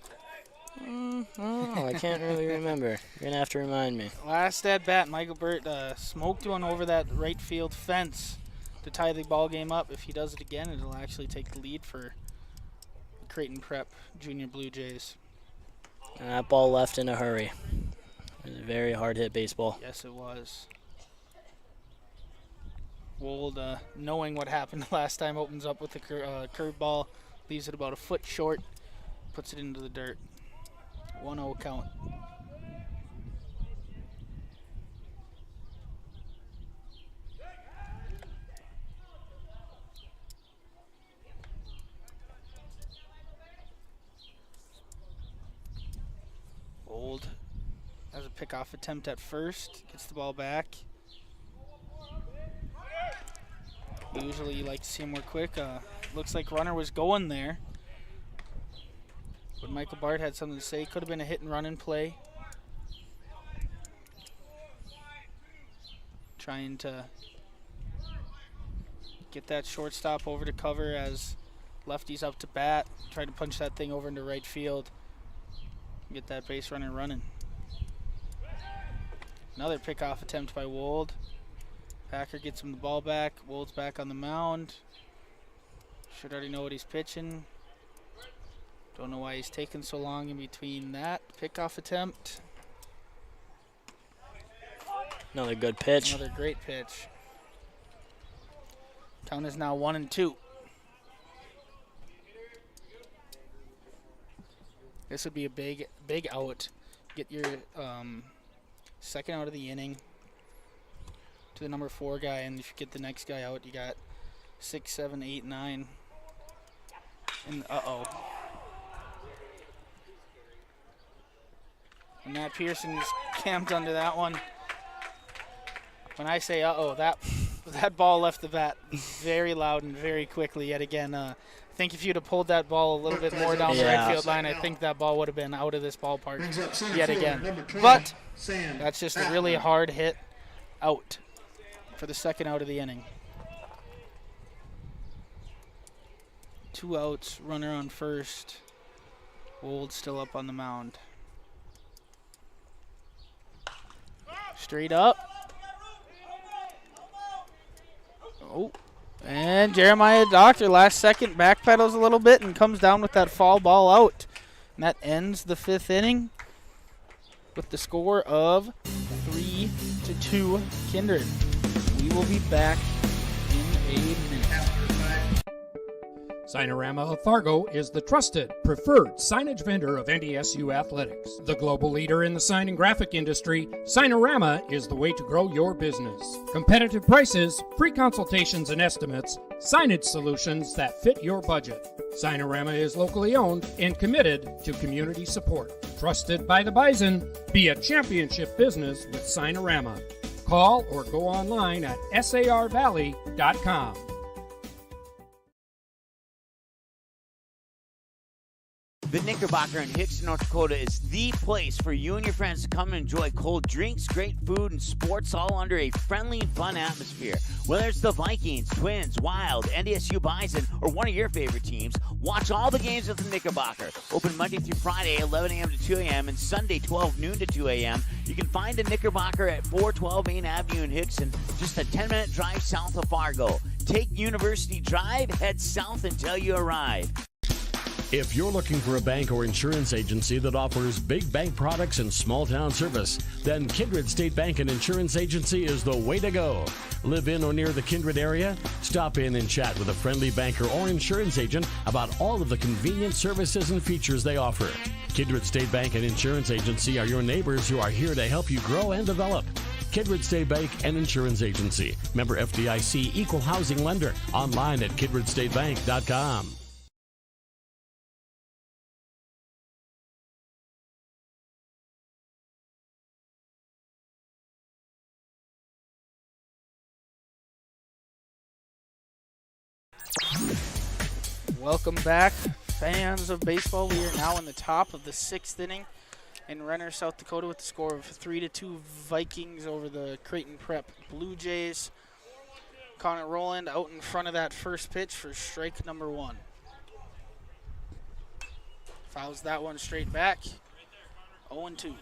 I can't really remember. You're going to have to remind me. Last at bat, Michael Burt smoked one over that right field fence to tie the ball game up. If he does it again, it'll actually take the lead for Creighton Prep Junior Blue Jays. And that ball left in a hurry. It was a very hard hit baseball. Yes, it was. Wold, knowing what happened last time, opens up with a curveball, leaves it about a foot short, puts it into the dirt. 1-0 count. Wold has a pickoff attempt at first, gets the ball back. Usually you like to see him more quick. Looks like runner was going there. But Michael Bart had something to say. Could have been a hit and run in play. Trying to get that shortstop over to cover as lefty's up to bat. Trying to punch that thing over into right field. Get that base runner running. Another pickoff attempt by Wold. Packer gets him the ball back. Wold's back on the mound. Should already know what he's pitching. Don't know why he's taking so long in between that pickoff attempt. Another good pitch. Another great pitch. Count is now 1-2. This would be a big out. Get your second out of the inning to the number 4 guy, and if you get the next guy out, you got 6, 7, 8, 9. And And Matt Pearson's camped under that one. When I say that ball left the bat very loud and very quickly yet again. I think if you'd have pulled that ball a little bit more down the right field line, I think that ball would have been out of this ballpark yet again. But that's just a really hard hit out for the second out of the inning. 2 outs, runner on first. Wold still up on the mound. Straight up. Oh, and Jeremiah Doctor last second backpedals a little bit and comes down with that foul ball out. And that ends the 5th inning with the score of 3-2 Kindred. We will be back in a minute. Signarama of Fargo is the trusted, preferred signage vendor of NDSU athletics. The global leader in the sign and graphic industry, Signarama is the way to grow your business. Competitive prices, free consultations and estimates, signage solutions that fit your budget. Signarama is locally owned and committed to community support. Trusted by the Bison, be a championship business with Signarama. Call or go online at sarvalley.com. The Knickerbocker in Hickson, North Dakota is the place for you and your friends to come and enjoy cold drinks, great food, and sports all under a friendly and fun atmosphere. Whether it's the Vikings, Twins, Wild, NDSU Bison, or one of your favorite teams, watch all the games at the Knickerbocker. Open Monday through Friday, 11 a.m. to 2 a.m., and Sunday, 12 noon to 2 a.m. You can find the Knickerbocker at 412 Main Avenue in Hickson, just a 10-minute drive south of Fargo. Take University Drive, head south until you arrive. If you're looking for a bank or insurance agency that offers big bank products and small town service, then Kindred State Bank and Insurance Agency is the way to go. Live in or near the Kindred area? Stop in and chat with a friendly banker or insurance agent about all of the convenient services and features they offer. Kindred State Bank and Insurance Agency are your neighbors who are here to help you grow and develop. Kindred State Bank and Insurance Agency. Member FDIC, Equal Housing Lender. Online at kindredstatebank.com. Welcome back, fans of baseball. We are now in the top of the 6th inning in Renner, South Dakota, with the score of 3-2 Vikings over the Creighton Prep Blue Jays. Connor Rowland out in front of that first pitch for strike number 1. Fouls that one straight back. 0-2.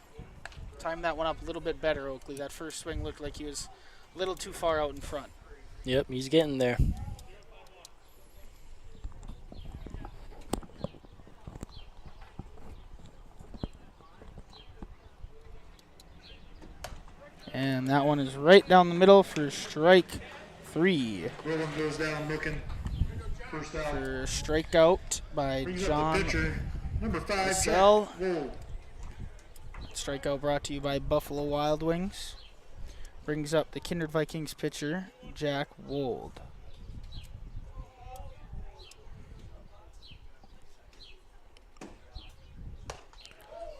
Timed that one up a little bit better, Oakley. That first swing looked like he was a little too far out in front. Yep, he's getting there. And that one is right down the middle for strike 3. Rowland goes down looking. First out. For strikeout by Brings up John the pitcher, number 5, Cassell. Jack Wold. Strikeout brought to you by Buffalo Wild Wings. Brings up the Kindred Vikings pitcher, Jack Wold.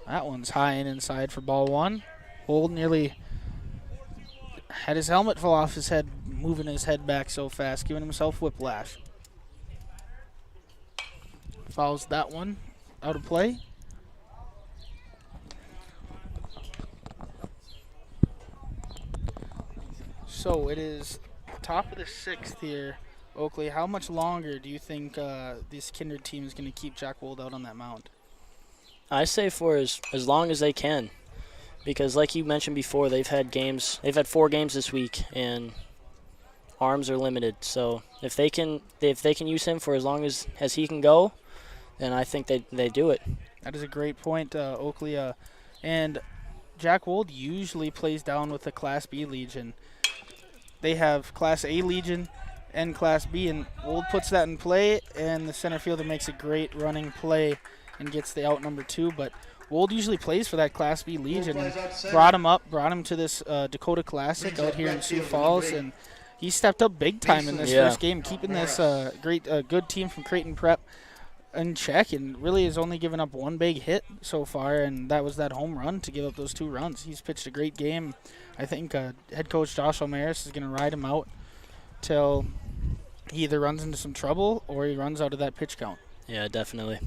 That one's high and inside for ball 1. Wold nearly had his helmet fall off his head, moving his head back so fast, giving himself whiplash. Fouls that one out of play. So it is top of the 6th here. Oakley, how much longer do you think this Kindred team is going to keep Jack Wold out on that mound? I say for as long as they can, because like you mentioned before, they've had 4 games this week, and arms are limited. So if they can use him for as long as he can go, then I think they do it. That is a great point, Oakley. And Jack Wold usually plays down with the Class B Legion. They have Class A Legion and Class B, and Wold puts that in play, and the center fielder makes a great running play and gets the out number 2. But Wold usually plays for that Class B Legion and brought him to this Dakota Classic out here in Sioux Falls, and he stepped up big time in this first game, keeping this good team from Creighton Prep in check, and really has only given up 1 big hit so far, and that was that home run to give up those 2 runs. He's pitched a great game. I think head coach Josh Almaris is going to ride him out till he either runs into some trouble or he runs out of that pitch count. Yeah, definitely.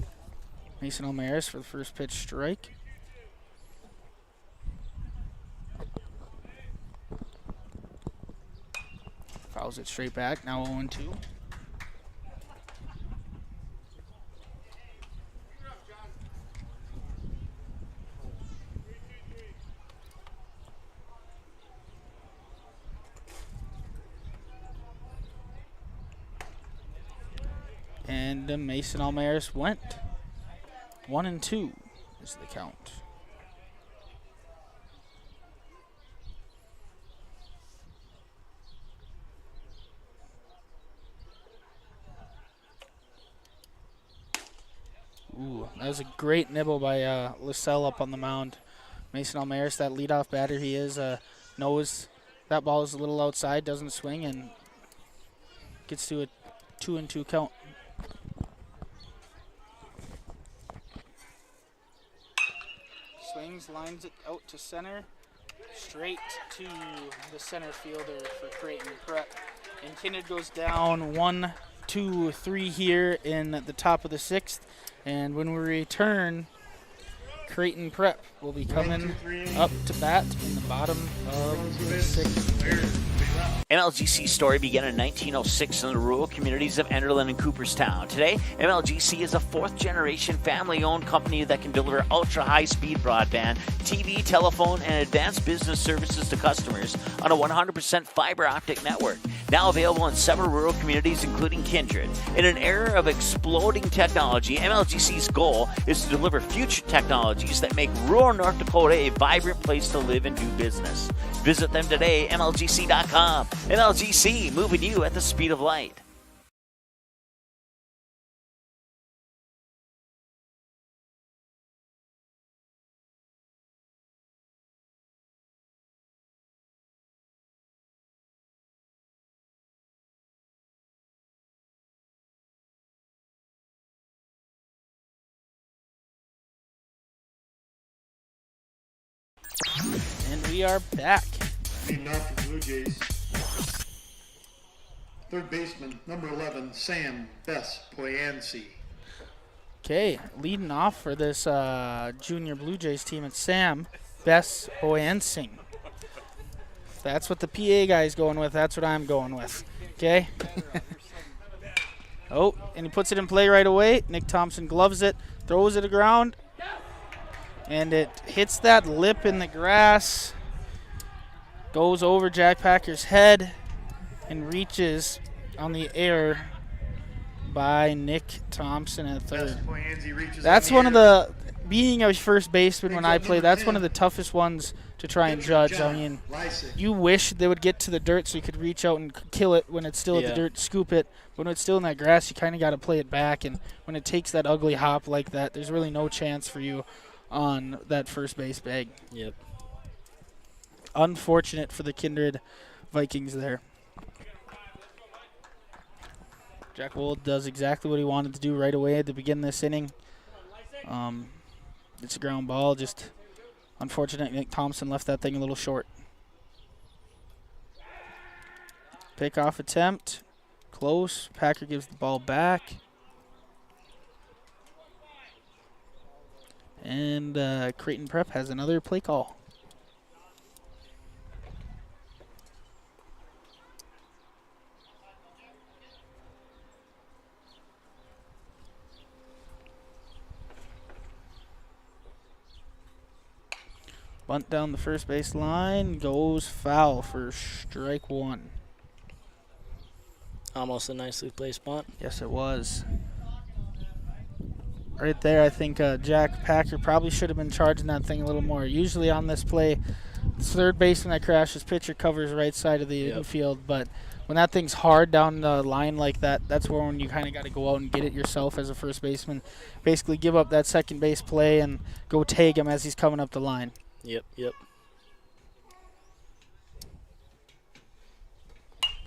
Mason Almaris for the first pitch strike. Fouls it straight back, now 0-2. And Mason Almaris went. 1-2 is the count. Ooh, that was a great nibble by LaSalle up on the mound. Mason Almaris, that leadoff batter he is, knows that ball is a little outside, doesn't swing, and gets to a 2-2 count. Swings, lines it out to center, straight to the center fielder for Creighton Prep. And Kindred goes down 1, 2, 3 here in the top of the 6th. And when we return, Creighton Prep will be coming up to bat in the bottom of the 6th. MLGC's story began in 1906 in the rural communities of Enderlin and Cooperstown. Today, MLGC is a 4th-generation family-owned company that can deliver ultra-high-speed broadband, TV, telephone, and advanced business services to customers on a 100% fiber optic network. Now available in several rural communities, including Kindred. In an era of exploding technology, MLGC's goal is to deliver future technologies that make rural North Dakota a vibrant place to live and do business. Visit them today, MLGC.com. MLGC, moving you at the speed of light. And we are back. Leading off for the Blue Jays. Third baseman, number 11, Sam Poyancy. Okay, leading off for this junior Blue Jays team, it's Sam Poyancy. If that's what the PA guy's going with, that's what I'm going with. Okay? Oh, and he puts it in play right away. Nick Thompson gloves it, throws it to ground, and it hits that lip in the grass, goes over Jack Packer's head, and reaches on the air by Nick Thompson at third. That's one of the, being a first baseman when I play, that's one of the toughest ones to try and judge. I mean, you wish they would get to the dirt so you could reach out and kill it when it's still at the dirt, scoop it. But when it's still in that grass, you kind of got to play it back. And when it takes that ugly hop like that, there's really no chance for you on that first base bag. Yep. Unfortunate for the Kindred Vikings there. Jack Wold does exactly what he wanted to do right away at the beginning of this inning. It's a ground ball, just unfortunate Nick Thompson left that thing a little short. Pickoff attempt, close. Packer gives the ball back. And Creighton Prep has another play call. Bunt down the first base line, goes foul for strike one. Almost a nicely placed bunt. Yes, it was. Right there, I think Jack Packer probably should have been charging that thing a little more. Usually on this play, third baseman that crashes, pitcher covers right side of the infield, but when that thing's hard down the line like that, that's when you kind of got to go out and get it yourself as a first baseman. Basically give up that second base play and go tag him as he's coming up the line. Yep.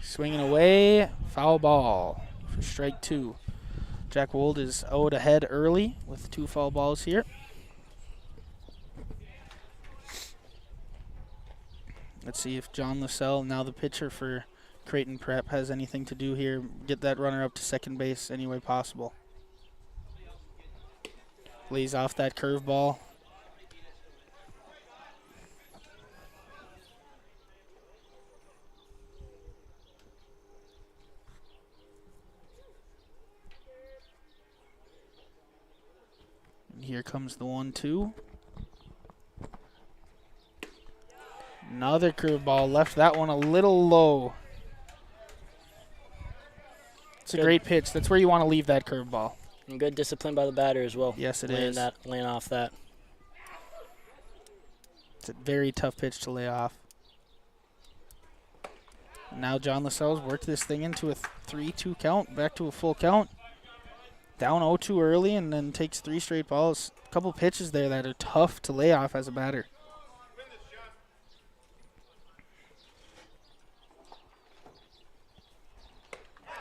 Swinging away, foul ball for strike two. Jack Wold is out ahead early with 2 foul balls here. Let's see if John Lascelle, now the pitcher for Creighton Prep, has anything to do here. Get that runner up to second base any way possible. Lays off that curveball. Here comes the 1-2. Another curveball. Left that one a little low. It's a great pitch. That's where you want to leave that curveball. And good discipline by the batter as well. Yes, it is. Laying off that. It's a very tough pitch to lay off. Now John Lascelles worked this thing into a 3-2 count. Back to a full count. Down 0-2 early and then takes 3 straight balls. A couple pitches there that are tough to lay off as a batter.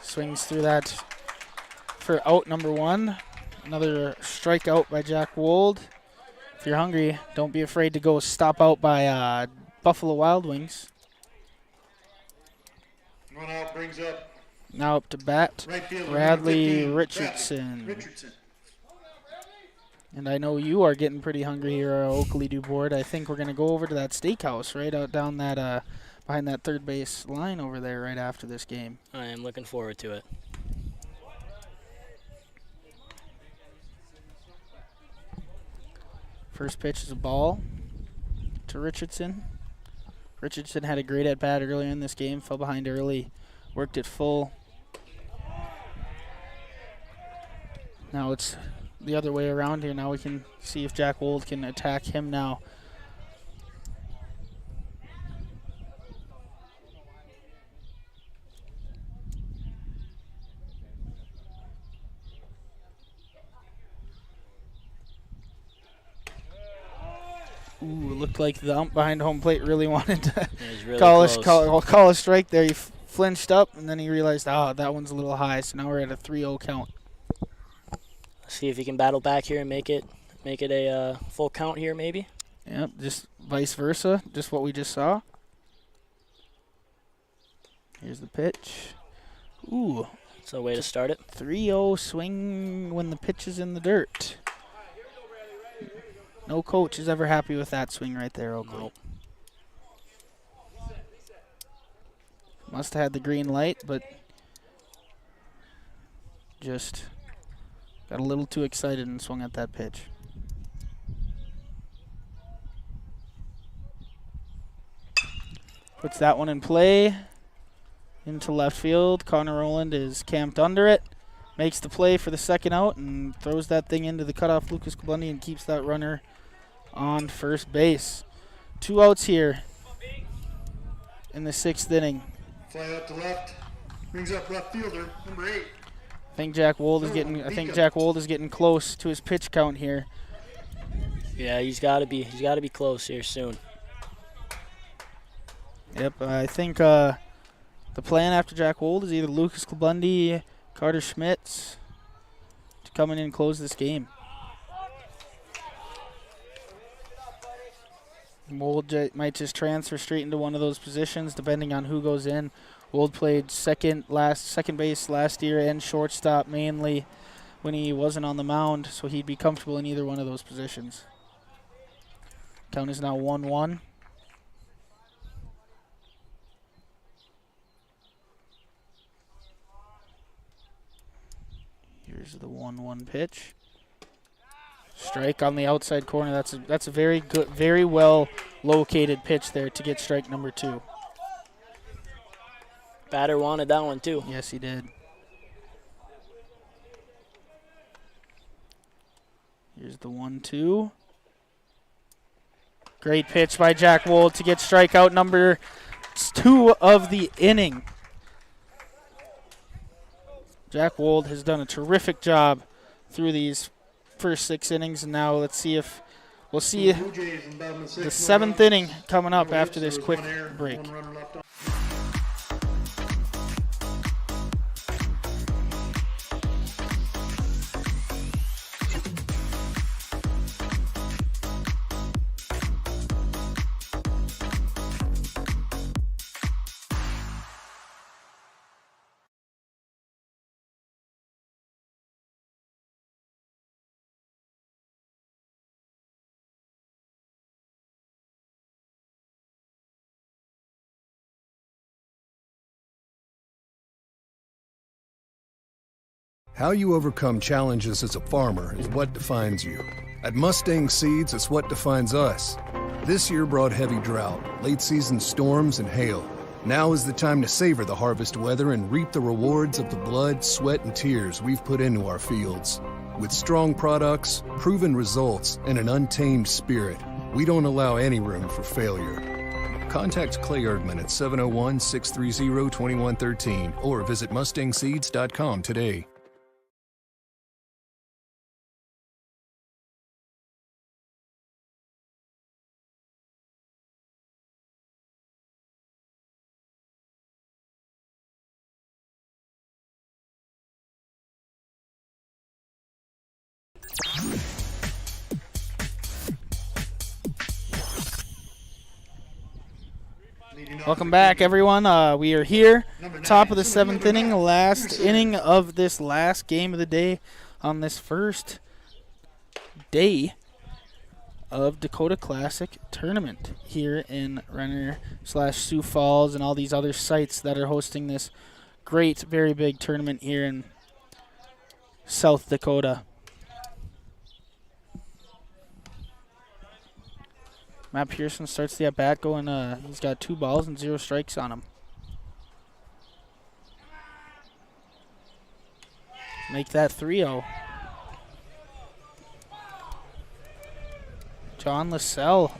Swings through that for out number 1. Another strikeout by Jack Wold. If you're hungry, don't be afraid to go stop out by Buffalo Wild Wings. One out brings up. Now up to bat, Right fielder, Bradley 15, Richardson. Richardson. And I know you are getting pretty hungry here, Oakley DuBoard. I think we're going to go over to that steakhouse right out down that behind that third base line over there right after this game. I am looking forward to it. First pitch is a ball to Richardson. Richardson had a great at-bat earlier in this game, fell behind early, worked it full. Now it's the other way around here. Now we can see if Jack Wold can attack him now. Ooh, looked like the ump behind home plate really wanted to Really call a strike there. He flinched up, and then he realized, that one's a little high. So now we're at a 3-0 count. See if he can battle back here and make it a full count here, maybe. Yep, just vice versa, just what we just saw. Here's the pitch. Ooh. It's a way to start it. 3-0 swing when the pitch is in the dirt. No coach is ever happy with that swing right there, Oakley. Nope. Must have had the green light, but just got a little too excited and swung at that pitch. Puts that one in play into left field. Connor Rowland is camped under it. Makes the play for the second out and throws that thing into the cutoff Lucas Kablundi and keeps that runner on first base. 2 outs here in the 6th inning. Fly out to left. Brings up left fielder, number 8. I think Jack Wold is getting close to his pitch count here. Yeah, he's got to be close here soon. Yep, I think the plan after Jack Wold is either Lucas Kablundi, Carter Schmitz to come in and close this game. Wold might just transfer straight into one of those positions depending on who goes in. Wold played second base last year and shortstop mainly when he wasn't on the mound, so he'd be comfortable in either one of those positions. Count is now 1-1. Here's the 1-1 pitch. Strike on the outside corner. That's a very good, very well located pitch there to get strike number 2. Batter wanted that one too. Yes, he did. Here's the 1-2. Great pitch by Jack Wold to get strikeout number 2 of the inning. Jack Wold has done a terrific job through these first 6 innings, and now let's see if we'll see the 7th inning coming up after this quick break. How you overcome challenges as a farmer is what defines you. At Mustang Seeds, it's what defines us. This year brought heavy drought, late season storms, and hail. Now is the time to savor the harvest weather and reap the rewards of the blood, sweat, and tears we've put into our fields. With strong products, proven results, and an untamed spirit, we don't allow any room for failure. Contact Clay Erdman at 701-630-2113 or visit mustangseeds.com today. Welcome back, everyone. We are here, top of the 7th inning, last inning of this last game of the day on this first day of Dakota Classic Tournament here in Renner/Sioux Falls and all these other sites that are hosting this great, very big tournament here in South Dakota. Matt Pearson starts the at-bat going, he's got 2 balls and 0 strikes on him. Make that 3-0. John LaSalle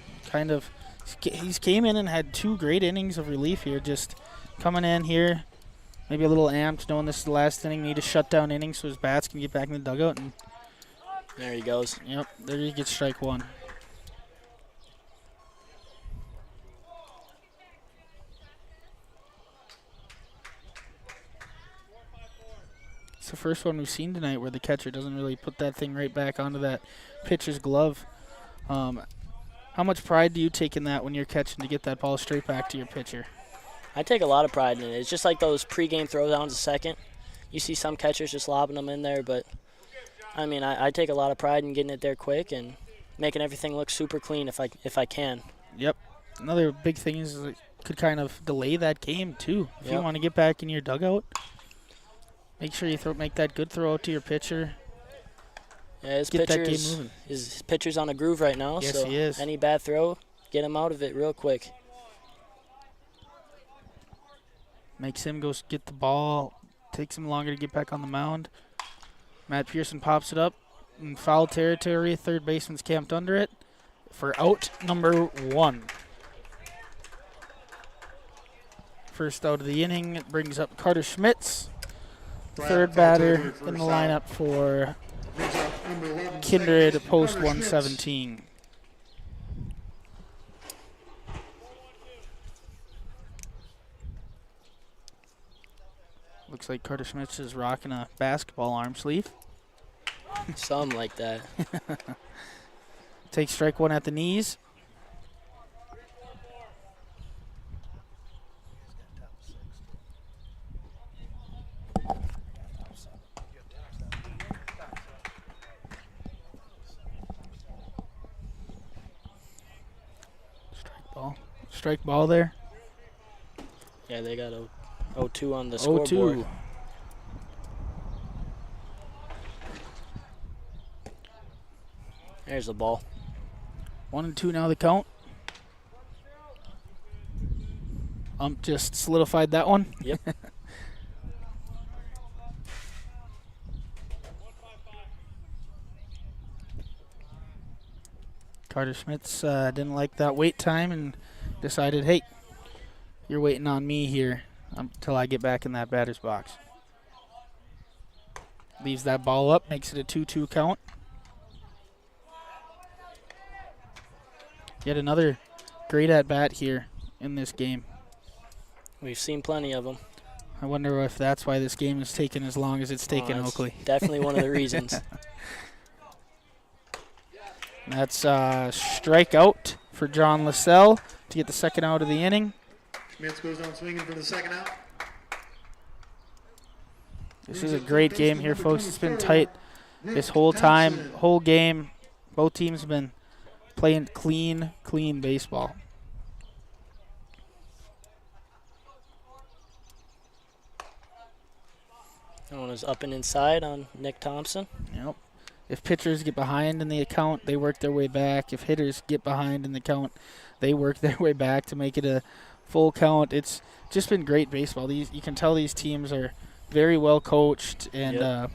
he's came in and had 2 great innings of relief here, just coming in here, maybe a little amped, knowing this is the last inning, need a shutdown inning so his bats can get back in the dugout. And there he goes. Yep, there he gets strike 1. It's the first one we've seen tonight where the catcher doesn't really put that thing right back onto that pitcher's glove. How much pride do you take in that when you're catching to get that ball straight back to your pitcher? I take a lot of pride in it. It's just like those pregame throwdowns a second. You see some catchers just lobbing them in there, but I mean, I take a lot of pride in getting it there quick and making everything look super clean if I can. Yep. Another big thing is it could kind of delay that game too. If you want to get back in your dugout, make sure you make that good throw out to your pitcher. Yeah, his pitcher's on a groove right now. Yes, so he is. Any bad throw, get him out of it real quick. Makes him go get the ball. Takes him longer to get back on the mound. Matt Pearson pops it up in foul territory. Third baseman's camped under it for out number 1. First out of the inning, it brings up Carter Schmitz, third batter in the lineup for Kindred post 117. Looks like Carter Schmitz is rocking a basketball arm sleeve. Something like that. Takes strike 1 at the knees. Strike ball there. Yeah, they got a 0-2 on the scoreboard. 0-2. There's the ball. 1-2 now the count. just solidified that one. Yep. Carter Schmitz didn't like that wait time and decided, hey, you're waiting on me here until I get back in that batter's box. Leaves that ball up, makes it a 2-2 count. Yet another great at-bat here in this game. We've seen plenty of them. I wonder if that's why this game has taken as long as it's taken, Oakley. Definitely one of the reasons. That's a strikeout for John Lascelles to get the second out of the inning. Schmitz goes down swinging for the second out. This is a great game here, folks. It's been tight this whole time, whole game. Both teams have been playing clean baseball. That one is up and inside on Nick Thompson. Yep. If pitchers get behind in the account, they work their way back. If hitters get behind in the count, they work their way back to make it a full count. It's just been great baseball. You can tell these teams are very well coached and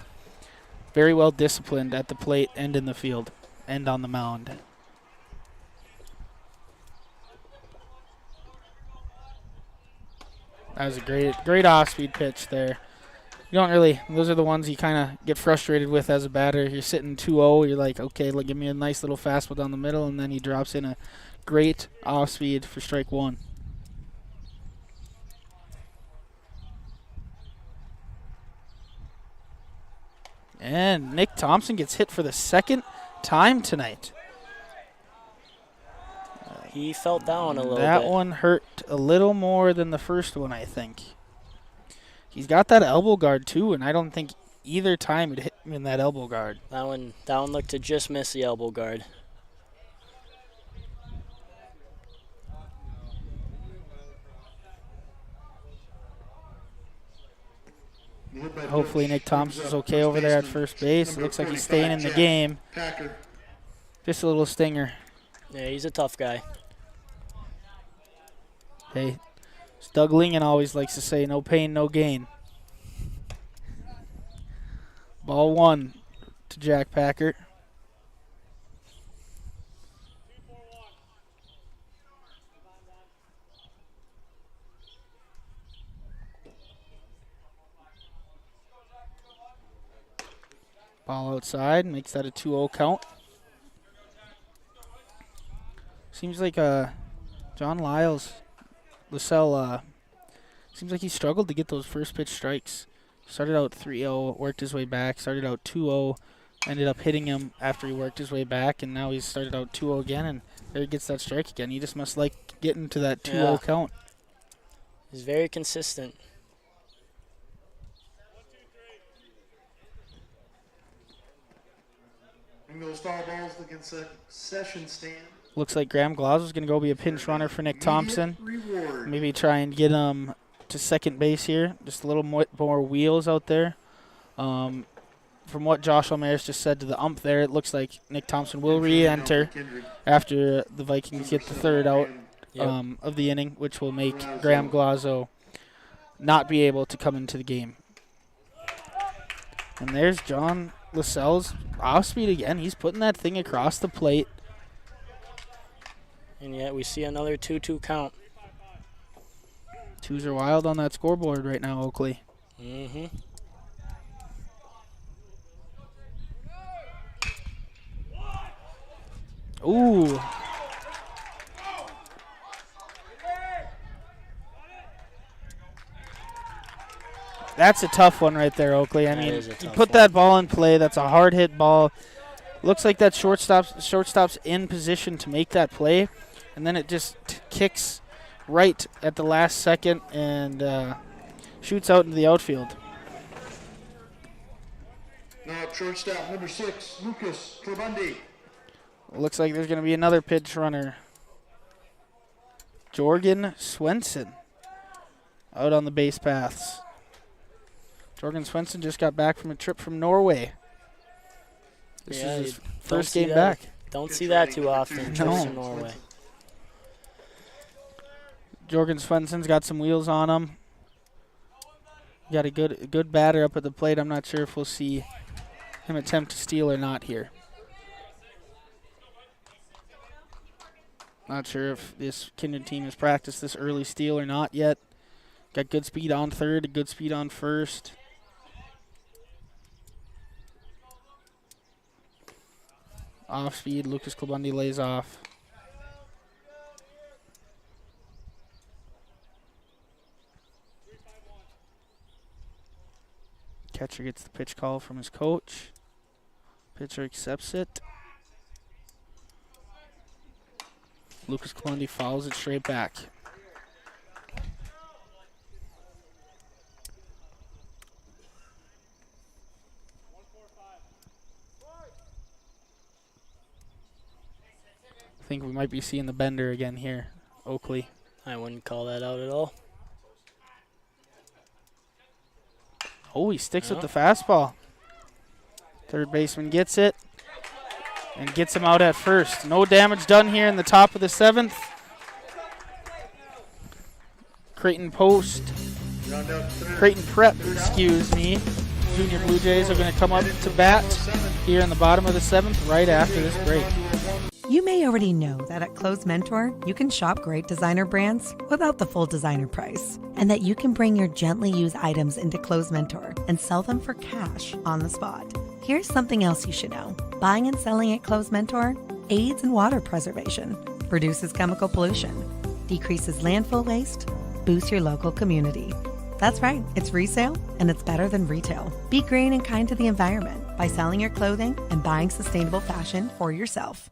very well disciplined at the plate and in the field and on the mound. That was a great off-speed pitch there. Those are the ones you kind of get frustrated with as a batter. You're sitting 2-0, you're like, okay, give me a nice little fastball down the middle, and then he drops in a great off-speed for strike one. And Nick Thompson gets hit for the second time tonight. He fell down a little bit. That one hurt a little more than the first one, I think. He's got that elbow guard, too, and I don't think either time it hit him in that elbow guard. That one looked to just miss the elbow guard. Hopefully Nick Thompson's okay over there at first base. It looks like he's staying in the game. Just a little stinger. Yeah, he's a tough guy. Hey, Doug Lingen always likes to say, no pain, no gain. Ball one to Jack Packard. Ball outside, makes that a 2-0 count. Seems like John Lascelles, seems like he struggled to get those first pitch strikes. Started out 3-0, worked his way back, started out 2-0, ended up hitting him after he worked his way back, and now he's started out 2-0 again, and there he gets that strike again. He just must like getting to that 2-0 count. He's very consistent. Those foul balls against a session stand. Looks like Graham Glaus is going to go be a pinch runner for Nick Thompson. Maybe try and get him to second base here. Just a little more wheels out there. From what Josh Almaris just said to the ump there, it looks like Nick Thompson will re-enter after the Vikings get the third out of the inning, which will make Graham Glaus not be able to come into the game. And there's John Lascelles off speed again. He's putting that thing across the plate. And yet we see another 2-2 count. Twos are wild on that scoreboard right now, Oakley. Mm-hmm. Ooh. That's a tough one right there, Oakley. I mean, you put that ball in play. That's a hard hit ball. Looks like that shortstop's in position to make that play, and then it just kicks right at the last second and shoots out into the outfield. Now at shortstop, number 6, Lucas Trabundi. Looks like there's going to be another pitch runner. Jorgen Swenson out on the base paths. Jorgen Swenson just got back from a trip from Norway. This is his first game back. Don't see that too often, trips to Norway. Jorgen Svensson's got some wheels on him. Got a good batter up at the plate. I'm not sure if we'll see him attempt to steal or not here. Not sure if this Kindred team has practiced this early steal or not yet. Got good speed on third, good speed on first. Off speed, Lucas Klabundi lays off. Catcher gets the pitch call from his coach. Pitcher accepts it. Lucas Klabundi fouls it straight back. I think we might be seeing the bender again here, Oakley. I wouldn't call that out at all. Oh, he sticks with the fastball. Third baseman gets it and gets him out at first. No damage done here in the top of the 7th. Creighton Prep, excuse me. Junior Blue Jays are going to come up to bat here in the bottom of the 7th right after this break. You may already know that at Close Mentor, you can shop great designer brands without the full designer price, and that you can bring your gently used items into Close Mentor and sell them for cash on the spot. Here's something else you should know. Buying and selling at Close Mentor aids in water preservation, reduces chemical pollution, decreases landfill waste, boosts your local community. That's right, it's resale and it's better than retail. Be green and kind to the environment by selling your clothing and buying sustainable fashion for yourself.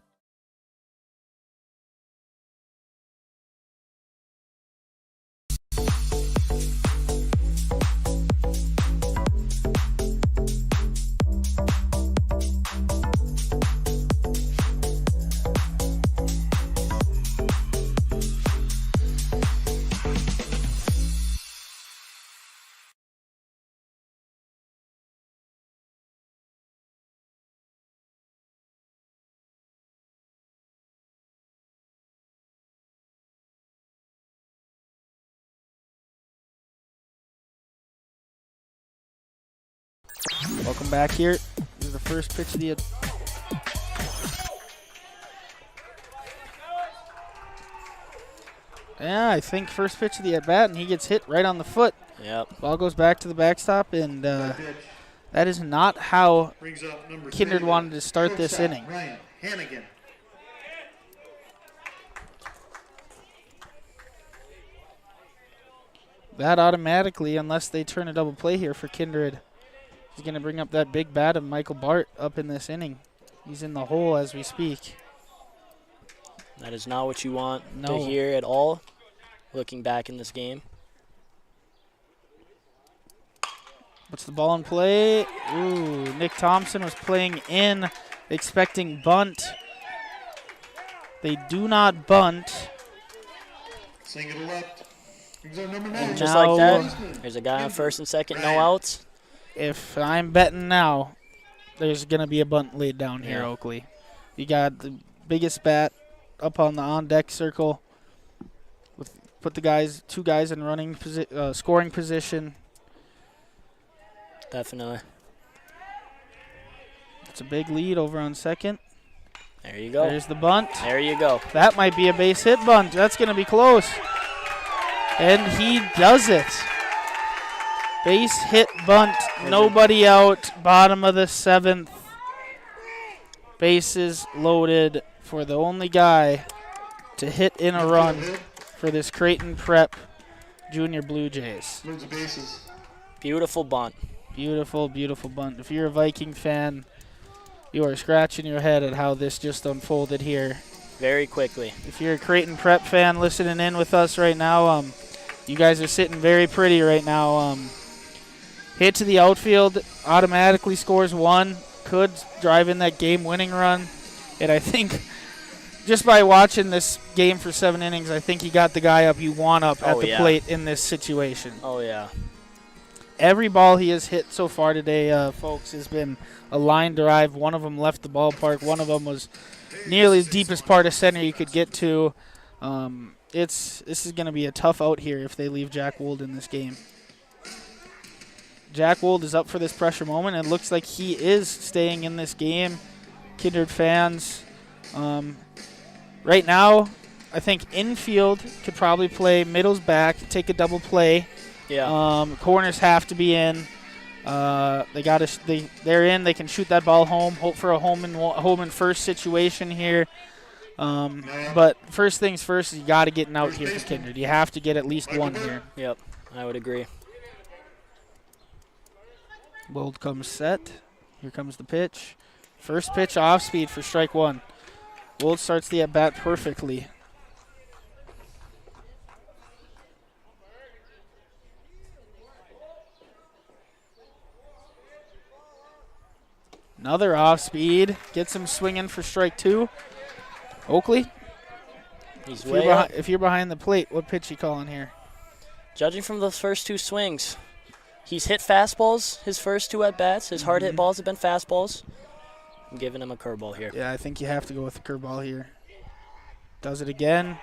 Welcome back here. This is the first pitch of the I think first pitch of the at-bat, and he gets hit right on the foot. Yep. Ball goes back to the backstop, and that is not how Kindred wanted to start this inning. Ryan Hannigan. That automatically, unless they turn a double play here for Kindred, is going to bring up that big bat of Michael Bart up in this inning. He's in the hole as we speak. That is not what you want to hear at all, looking back in this game. Puts the ball in play. Ooh, Nick Thompson was playing in, expecting bunt. They do not bunt. Single to left. Brings up number 9. And just like that, there's a guy on first and second, no outs. If I'm betting now, there's going to be a bunt laid down here, Oakley. You got the biggest bat up on the on-deck circle. Put the two guys in running scoring position. Definitely. It's a big lead over on second. There you go. There's the bunt. There you go. That might be a base hit bunt. That's going to be close. And he does it. Base hit bunt. Nobody out. Bottom of the 7th. Bases loaded for the only guy to hit in a run for this Creighton Prep Junior Blue Jays. Moves the bases. Beautiful bunt. Beautiful, beautiful bunt. If you're a Viking fan, you are scratching your head at how this just unfolded here. Very quickly. If you're a Creighton Prep fan listening in with us right now, you guys are sitting very pretty right now. Hit to the outfield, automatically scores 1. Could drive in that game-winning run. And I think just by watching this game for 7 innings, I think he got the guy up you want up at the plate in this situation. Oh, yeah. Every ball he has hit so far today, folks, has been a line drive. One of them left the ballpark. One of them was nearly the deepest part of center you could get to. this is going to be a tough out here if they leave Jack Wold in this game. Jack Wold is up for this pressure moment, and it looks like he is staying in this game. Kindred fans, right now, I think infield could probably play middles back, take a double play. Yeah. Corners have to be in. They're in. They can shoot that ball home. Hope for a home and first situation here. But first things first, you got to get an out here for Kindred. You have to get at least one here. Yep, I would agree. Wold comes set. Here comes the pitch. First pitch off speed for strike one. Wold starts the at bat perfectly. Another off speed. Gets him swinging for strike two. Oakley, He's way up. if you're behind the plate, what pitch you calling here? Judging from those first two swings, he's hit fastballs his first two at-bats. His hard hit balls have been fastballs. I'm giving him a curveball here. Yeah, I think you have to go with the curveball here. Does it again.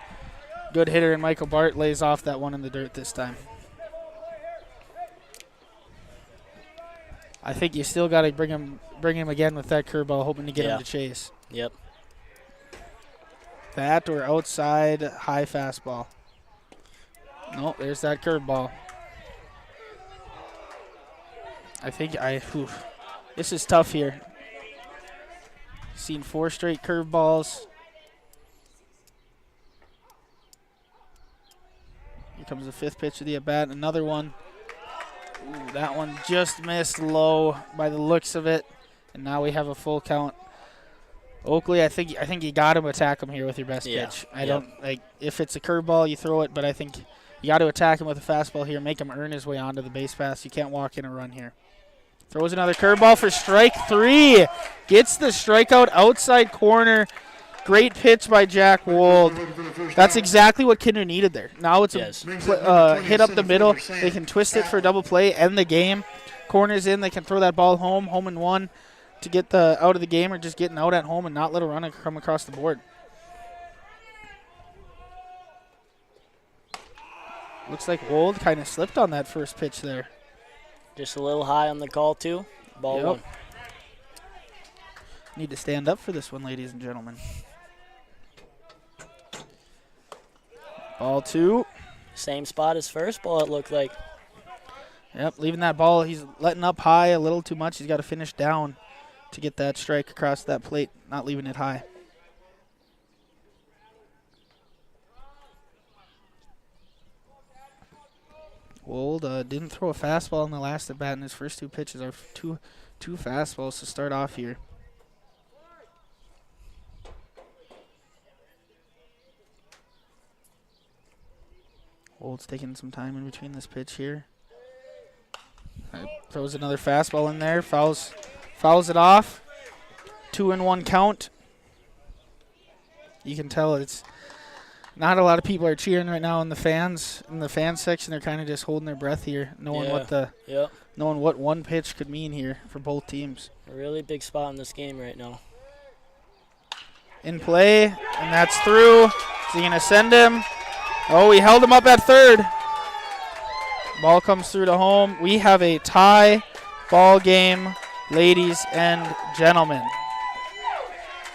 Good hitter, and Michael Bart lays off that one in the dirt this time. I think you still got to bring him again with that curveball, hoping to get him to chase. Yep. That or outside high fastball. Nope, there's that curveball. This is tough here. Seen 4 straight curveballs. Here comes the 5th pitch of the at-bat. Another one. Ooh, that one just missed low by the looks of it. And now we have a full count. Oakley, I think you got to attack him here with your best pitch. I don't like if it's a curveball, you throw it, but I think you got to attack him with a fastball here, make him earn his way onto the base pass. You can't walk in a run here. Throws another curveball for strike 3. Gets the strikeout outside corner. Great pitch by Jack Wold. That's exactly what Kindred needed there. Now it's a hit up the middle. They can twist it for a double play, end the game. Corners in, they can throw that ball home and one to get the out of the game, or just getting out at home and not let a run come across the board. Looks like Wold kind of slipped on that first pitch there. Just a little high on the call, too. Ball one. Need to stand up for this one, ladies and gentlemen. Ball 2. Same spot as first ball, it looked like. Yep, leaving that ball. He's letting up high a little too much. He's got to finish down to get that strike across that plate, not leaving it high. Wold didn't throw a fastball in the last at bat, and his first 2 pitches are two fastballs to start off here. Wold's taking some time in between this pitch here. Throws another fastball in there, fouls it off. 2-1 count. You can tell it's not a lot of people are cheering right now in the fan section. They're kind of just holding their breath here, knowing what one pitch could mean here for both teams. A really big spot in this game right now. In play, and that's through. Is he going to send him? Oh, he held him up at third. Ball comes through to home. We have a tie ball game, ladies and gentlemen.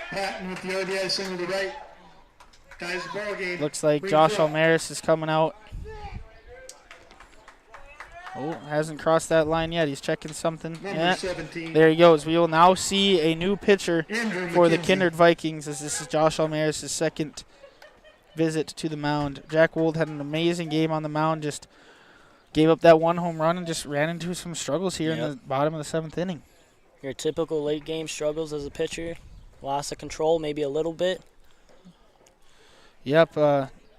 Patton with the RBI single to right. Ties the ball game. Looks like Josh Almaris is coming out. Oh, hasn't crossed that line yet. He's checking something. Number 17. There he goes. We will now see a new pitcher for the Kindred Vikings, as this is Josh Almaris' second visit to the mound. Jack Wold had an amazing game on the mound, just gave up that 1 home run and just ran into some struggles here in the bottom of the 7th inning. Your typical late game struggles as a pitcher. Loss of control, maybe a little bit. Yep,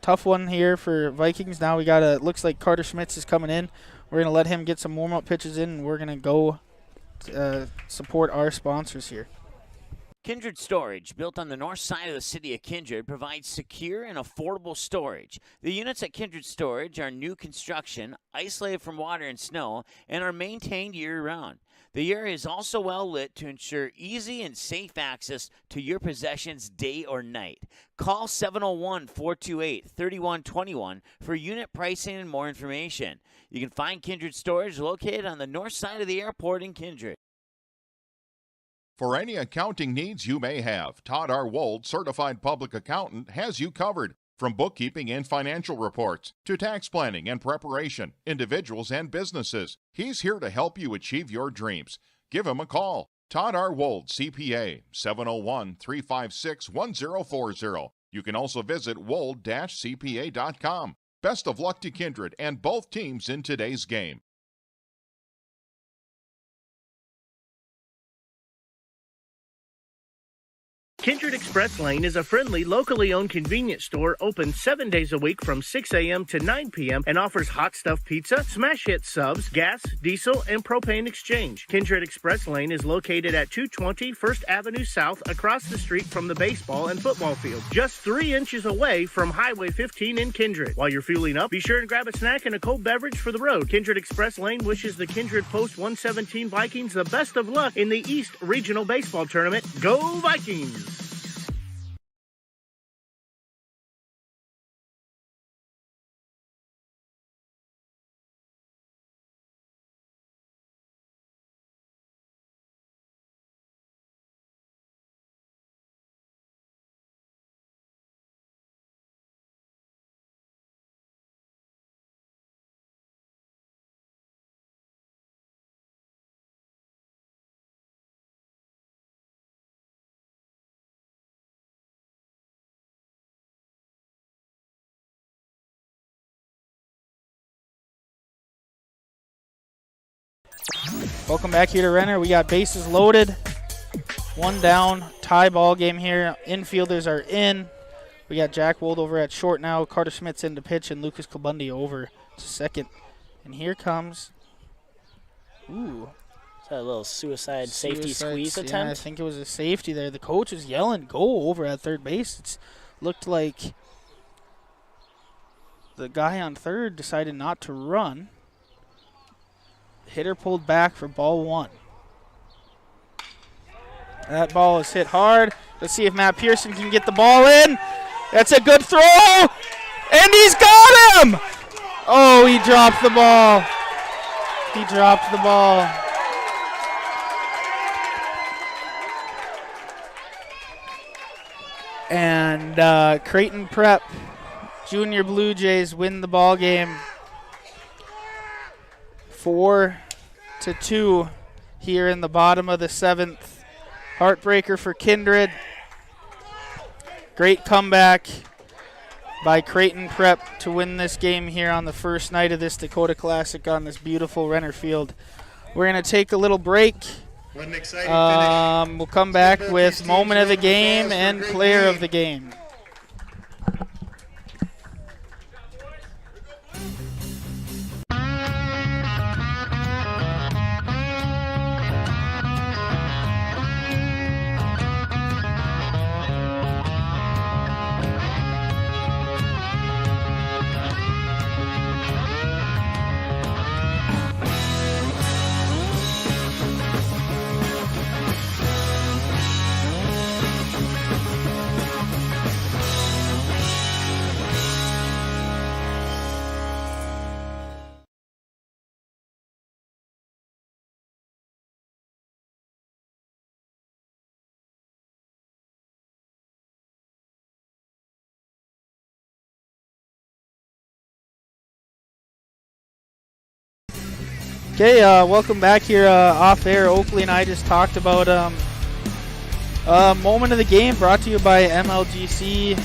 tough one here for Vikings. Now we got looks like Carter Schmitz is coming in. We're going to let him get some warm-up pitches in, and we're going to go support our sponsors here. Kindred Storage, built on the north side of the city of Kindred, provides secure and affordable storage. The units at Kindred Storage are new construction, isolated from water and snow, and are maintained year-round. The area is also well lit to ensure easy and safe access to your possessions day or night. Call 701-428-3121 for unit pricing and more information. You can find Kindred Storage located on the north side of the airport in Kindred. For any accounting needs you may have, Todd R. Wold, Certified Public Accountant, has you covered. From bookkeeping and financial reports to tax planning and preparation, individuals and businesses, he's here to help you achieve your dreams. Give him a call. Todd R. Wold, CPA, 701-356-1040. You can also visit wold-cpa.com. Best of luck to Kindred and both teams in today's game. Kindred Express Lane is a friendly, locally owned convenience store open 7 days a week from 6 a.m. to 9 p.m. and offers hot stuff pizza, smash hit subs, gas, diesel, and propane exchange. Kindred Express Lane is located at 220 First Avenue South across the street from the baseball and football field, just 3 inches away from Highway 15 in Kindred. While you're fueling up, be sure to grab a snack and a cold beverage for the road. Kindred Express Lane wishes the Kindred Post 117 Vikings the best of luck in the East Regional Baseball Tournament. Go Vikings! Welcome back here to Renner. We got bases loaded. 1 down, tie ball game here. Infielders are in. We got Jack Wold over at short now. Carter Smith's in to pitch, and Lucas Kalbundi over to second. And here comes, Is that a little suicide safety squeeze attempt? Yeah, I think it was a safety there. The coach was yelling, "Go!" over at third base. It looked like the guy on third decided not to run. Hitter pulled back for ball 1. That ball is hit hard. Let's see if Matt Pearson can get the ball in. That's a good throw, and he's got him! Oh, he dropped the ball. He dropped the ball. And Creighton Prep Junior Blue Jays win the ball game 4-2 here in the bottom of the 7th. Heartbreaker for Kindred. Great comeback by Creighton Prep to win this game here on the first night of this Dakota Classic on this beautiful Renner Field. We're going to take a little break. What an exciting finish. We'll come back with moment of the game and player of the game. Okay, welcome back here off air. Oakley and I just talked about moment of the game brought to you by MLGC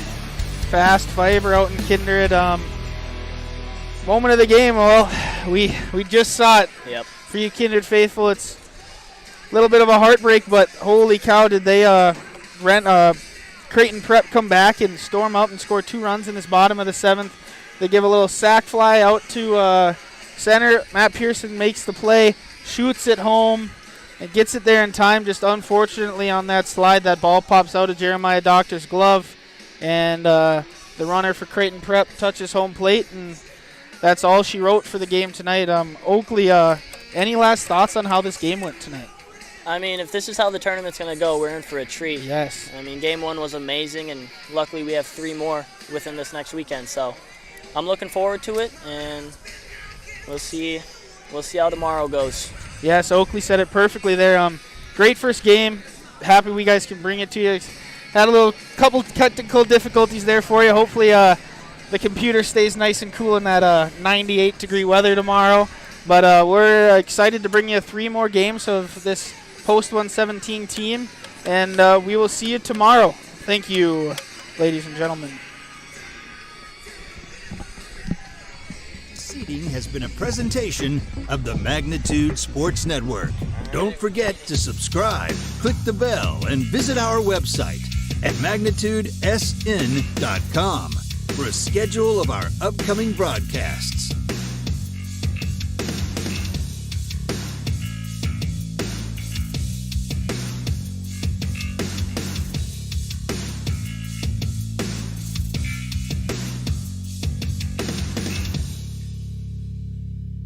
Fast Fiber out in Kindred. Moment of the game, well, we just saw it. Yep. For you Kindred faithful, it's a little bit of a heartbreak, but holy cow, did they Creighton Prep come back and storm up and score 2 runs in this bottom of the 7th. They give a little sac fly out to center. Matt Pearson makes the play, shoots it home, It gets it there in time. Just unfortunately on that slide, that ball pops out of Jeremiah Doctor's glove. And the runner for Creighton Prep touches home plate. And that's all she wrote for the game tonight. Oakley, any last thoughts on how this game went tonight? I mean, if this is how the tournament's going to go, we're in for a treat. Yes. I mean, game 1 was amazing, and luckily we have 3 more within this next weekend. So I'm looking forward to it, and we'll see how tomorrow goes. Yes, Oakley said it perfectly there. Great first game. Happy we guys can bring it to you. Had a couple technical difficulties there for you. Hopefully the computer stays nice and cool in that 98-degree weather tomorrow. But we're excited to bring you 3 more games of this post-117 team, and we will see you tomorrow. Thank you, ladies and gentlemen. Seating has been a presentation of the Magnitude Sports Network. Don't forget to subscribe, click the bell, and visit our website at magnitudesn.com for a schedule of our upcoming broadcasts.